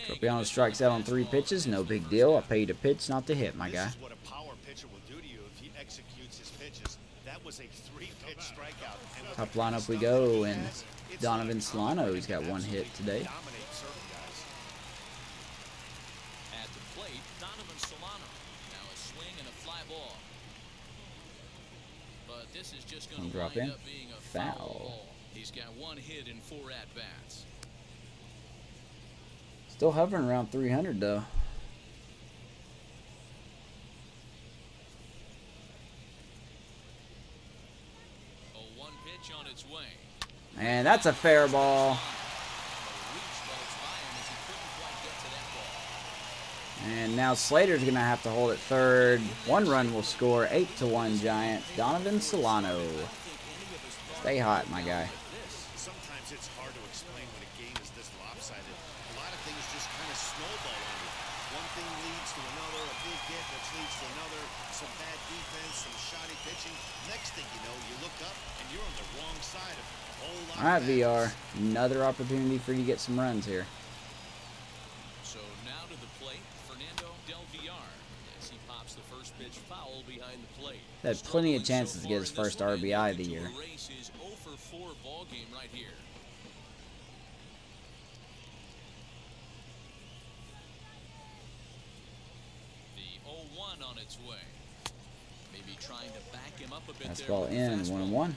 Tropiano strikes out on 3 pitches. No big deal. I paid to pitch, not to hit, my guy. This is what a power pitcher will do to you if he executes his pitches. That was a 3-pitch strikeout. And Top lineup we go, and Donovan Solano, he's got 1 hit today. dominate certain guys. At the plate, Donovan Solano. Now a swing and a fly ball. But this is just going to Drop wind in. up being a Foul. foul ball. He's got 1 hit in 4 at-bats. Still hovering around 300 though. A 1 pitch on its way. And that's a fair ball. And now Slater's going to have to hold at third. 1 run will score. 8-1 Giants. Donovan Solano. Stay hot, my guy. Sometimes it's hard to explain when a game is this lopsided. A lot of things just kind of snowball on you. One thing leads to another, a big hit which leads to another, some bad defense, some shoddy pitching. Next thing you know, you look up and you're on the wrong side of a whole lot. All right, VR. Another opportunity for you to get some runs here. So now to the plate, Fernando Del Villar. As he pops the first pitch foul behind the plate. Had plenty of chances to get his first RBI of the year. Erase his 0-for-4 ball game right here. The 0-1 on its way. Maybe trying to back him up a bit there. Fastball with the in, fastball. 1-1.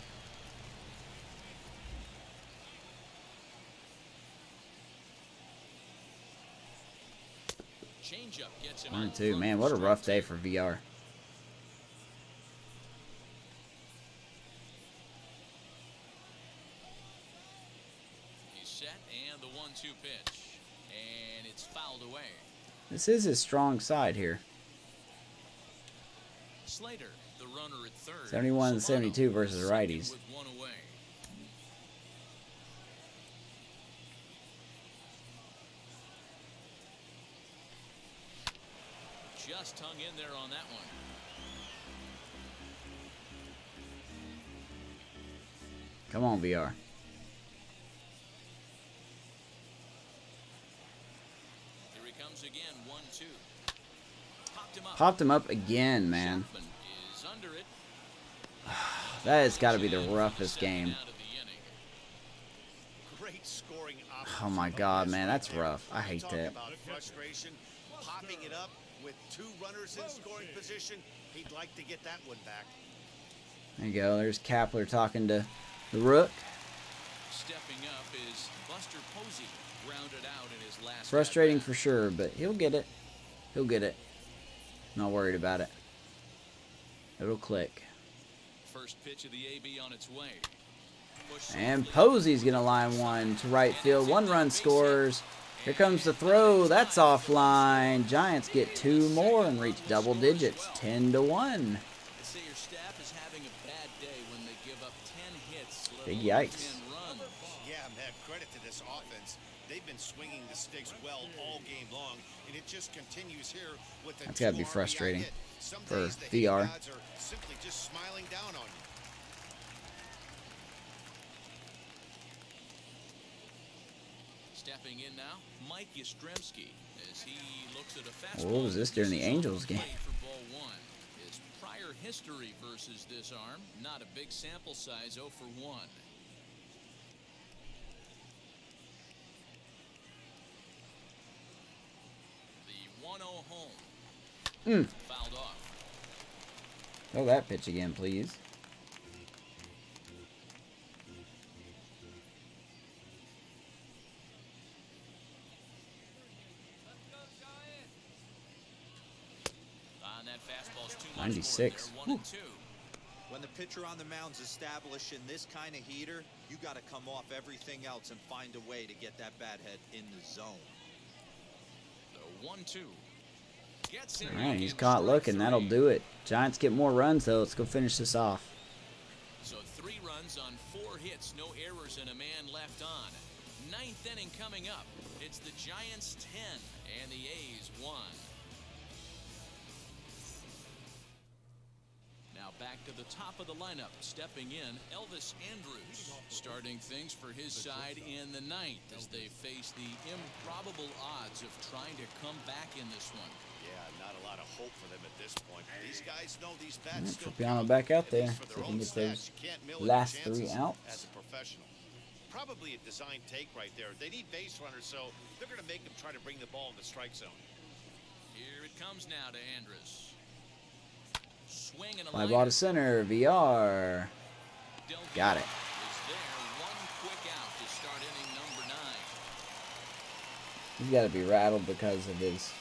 Changeup gets him 1-2. Man, what a rough day for VR. He's set and the 1-2 pitch. And it's fouled away. This is his strong side here. Slater, the runner at third. 71-72 versus Solano righties. with 1 away. just hung in there on that one. Come on, VR. Here he comes again, 1-2. Popped him up again, man. Chapman is under it. That has got to be the roughest game. Great scoring Oh my God, man, that's rough. I hate Talk that. about frustration, popping it up with 2 runners in scoring position. He'd like to get that one back. There you go. There's Kapler talking to the Rook. Stepping up is Buster Posey, grounded out in his last. Frustrating for sure, but he'll get it. He'll get it. Not worried about it. It'll click. First pitch of the AB on its way. And Posey's going to line one to right field. 1 run scores. Here comes the throw. That's offline. Giants get 2 more and reach double digits. 10-1. Say your staff is having a bad day when they give up 10 hits. Big yikes. 10 runs. Yeah, man, credit to this offense. They've been swinging the sticks well all game long, and it just continues here with the That's got to be 2 RBI frustrating hit. Some for days the VR. hit gods are simply just smiling down on you. Stepping in now, Mike Yastrzemski, as he looks at a fastball. What was this during the Angels game? For ball 1. His prior history versus this arm, not a big sample size, 0 for 1. The 1-0 home. Fouled off. Throw that pitch again, please. That fastball's too much 96. for him. They're 1-2. When the pitcher on the mound's establishing this kind of heater, you got to come off everything else and find a way to get that bat head in the zone. The 1-2. Gets him. All right, he's caught looking. That'll do it. Giants get more runs, though. Let's go finish this off. So 3 runs on 4 hits, no errors, and a man left on. 9th inning coming up. It's the Giants 10 and the A's 1. Now back to the top of the lineup. Stepping in, Elvis Andrus. Starting things for his side in the 9th as they face the improbable odds of trying to come back in this one. Yeah, not a lot of hope for them at this point. These guys know these bats still Tripiano count, back out at there. least for See their if he own can get those stats. You can't mill last your 3 chances outs. as a professional. Probably a design take right there. They need base runners, so they're going to make them try to bring the ball in the strike zone. Here it comes now to Andrus. Swing and a Fly line. ball to center. VR. Got it. Is there. 1 quick out to start inning number 9. He's got to be rattled because of his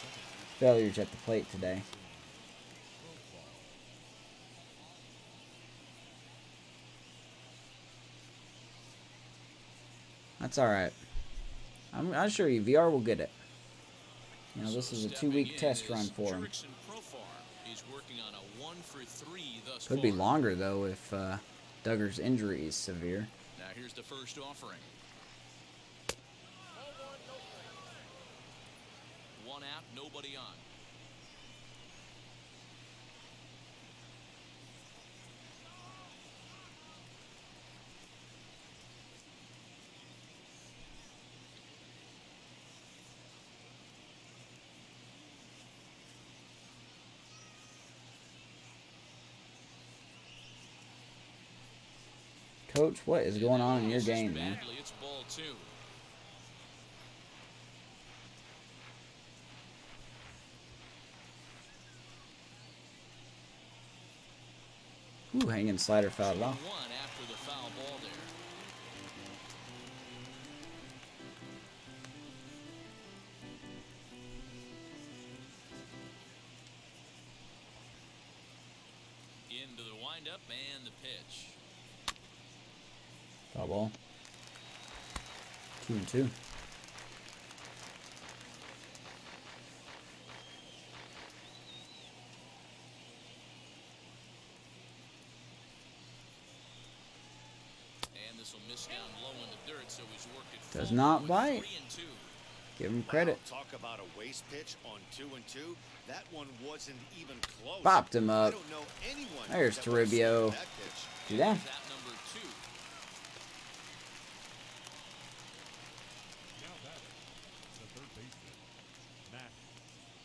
failures at the plate today. That's all right. I'm sure you, VR will get it. You know, this is a 2-week test run for him. He's working on a 1 for 3 thus Could be far. longer, though, if Duggar's injury is severe. Now here's the first offering. 1 out, nobody on. Coach, what is going on in your game, man? Badly, it's ball 2. Ooh, hanging slider fouled off. 1 after the foul ball there. Into the windup and the pitch. Foul ball. 2-2. And this will miss down low in the dirt, so he's worked it. Does full not with bite. 3-2. Give him credit. Wow, talk about a waste pitch on 2-2. That one wasn't even close. Popped him I up. don't know anyone There's who's ever Toribio. swung that pitch. Do that. Tap number 2. Now batting, the third baseman, Matt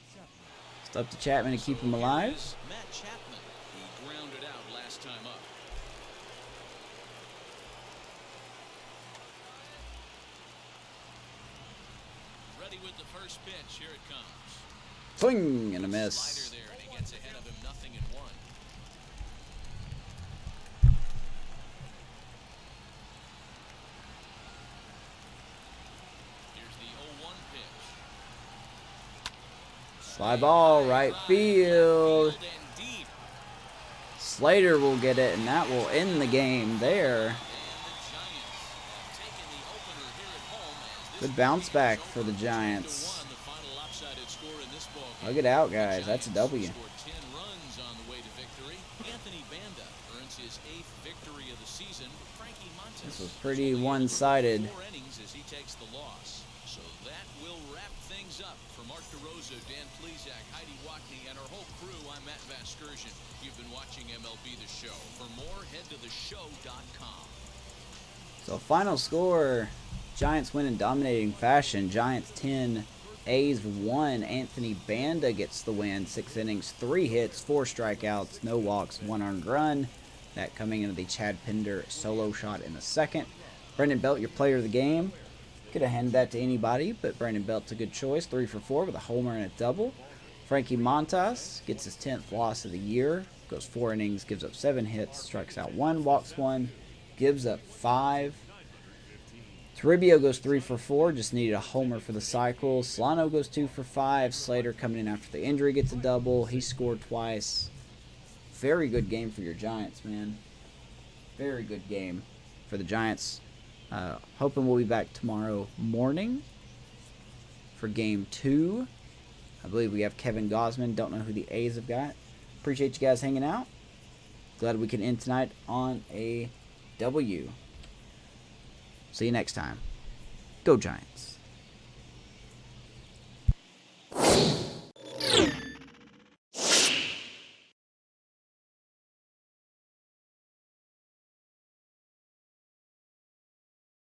Chapman. It's up to Chapman to keep him alive. Matt Chapman. He grounded out last time up. Ready with the first pitch. Here it comes. Swing and a Slider miss. there, and he gets ahead of him, 0-1. Here's the 0-1 pitch. Fly ball, right field. Field and deep. Slater will get it, and that will end the game there. And the Giants have taken the opener here at home as this Good bounce back game is for the over 2-1, Giants. the final lopsided score in this ballgame. Hug it out, guys. That's a W. Scored 10 runs on the way to victory. Anthony Banda earns his 8th victory of the season. Frankie Montas This was pretty only able to one-sided. go 4 innings as he takes the loss. So that will wrap things up. For Mark DeRosa, Dan Plezak, Heidi Watney, and our whole crew, I'm Matt Vasgersian. You've been watching MLB The Show. For more, head to theshow.com. So final score, Giants win in dominating fashion. Giants 10, A's 1. Anthony Banda gets the win. 6 innings, 3 hits, 4 strikeouts, no walks, 1 earned run. That coming into the Chad Pinder solo shot in the second. Brendan Belt, your player of the game. Could have handed that to anybody, but Brendan Belt's a good choice. 3 for 4 with a homer and a double. Frankie Montas gets his 10th loss of the year. Goes 4 innings, gives up 7 hits, strikes out 1, walks 1, gives up 5. Toribio goes 3 for 4, just needed a homer for the cycle. Solano goes 2 for 5. Slater coming in after the injury gets a double. He scored twice. Very good game for your Giants, man. Very good game for the Giants. Hoping we'll be back tomorrow morning for game 2. I believe we have Kevin Gosman. Don't know who the A's have got. Appreciate you guys hanging out. Glad we can end tonight on a W. See you next time. Go Giants.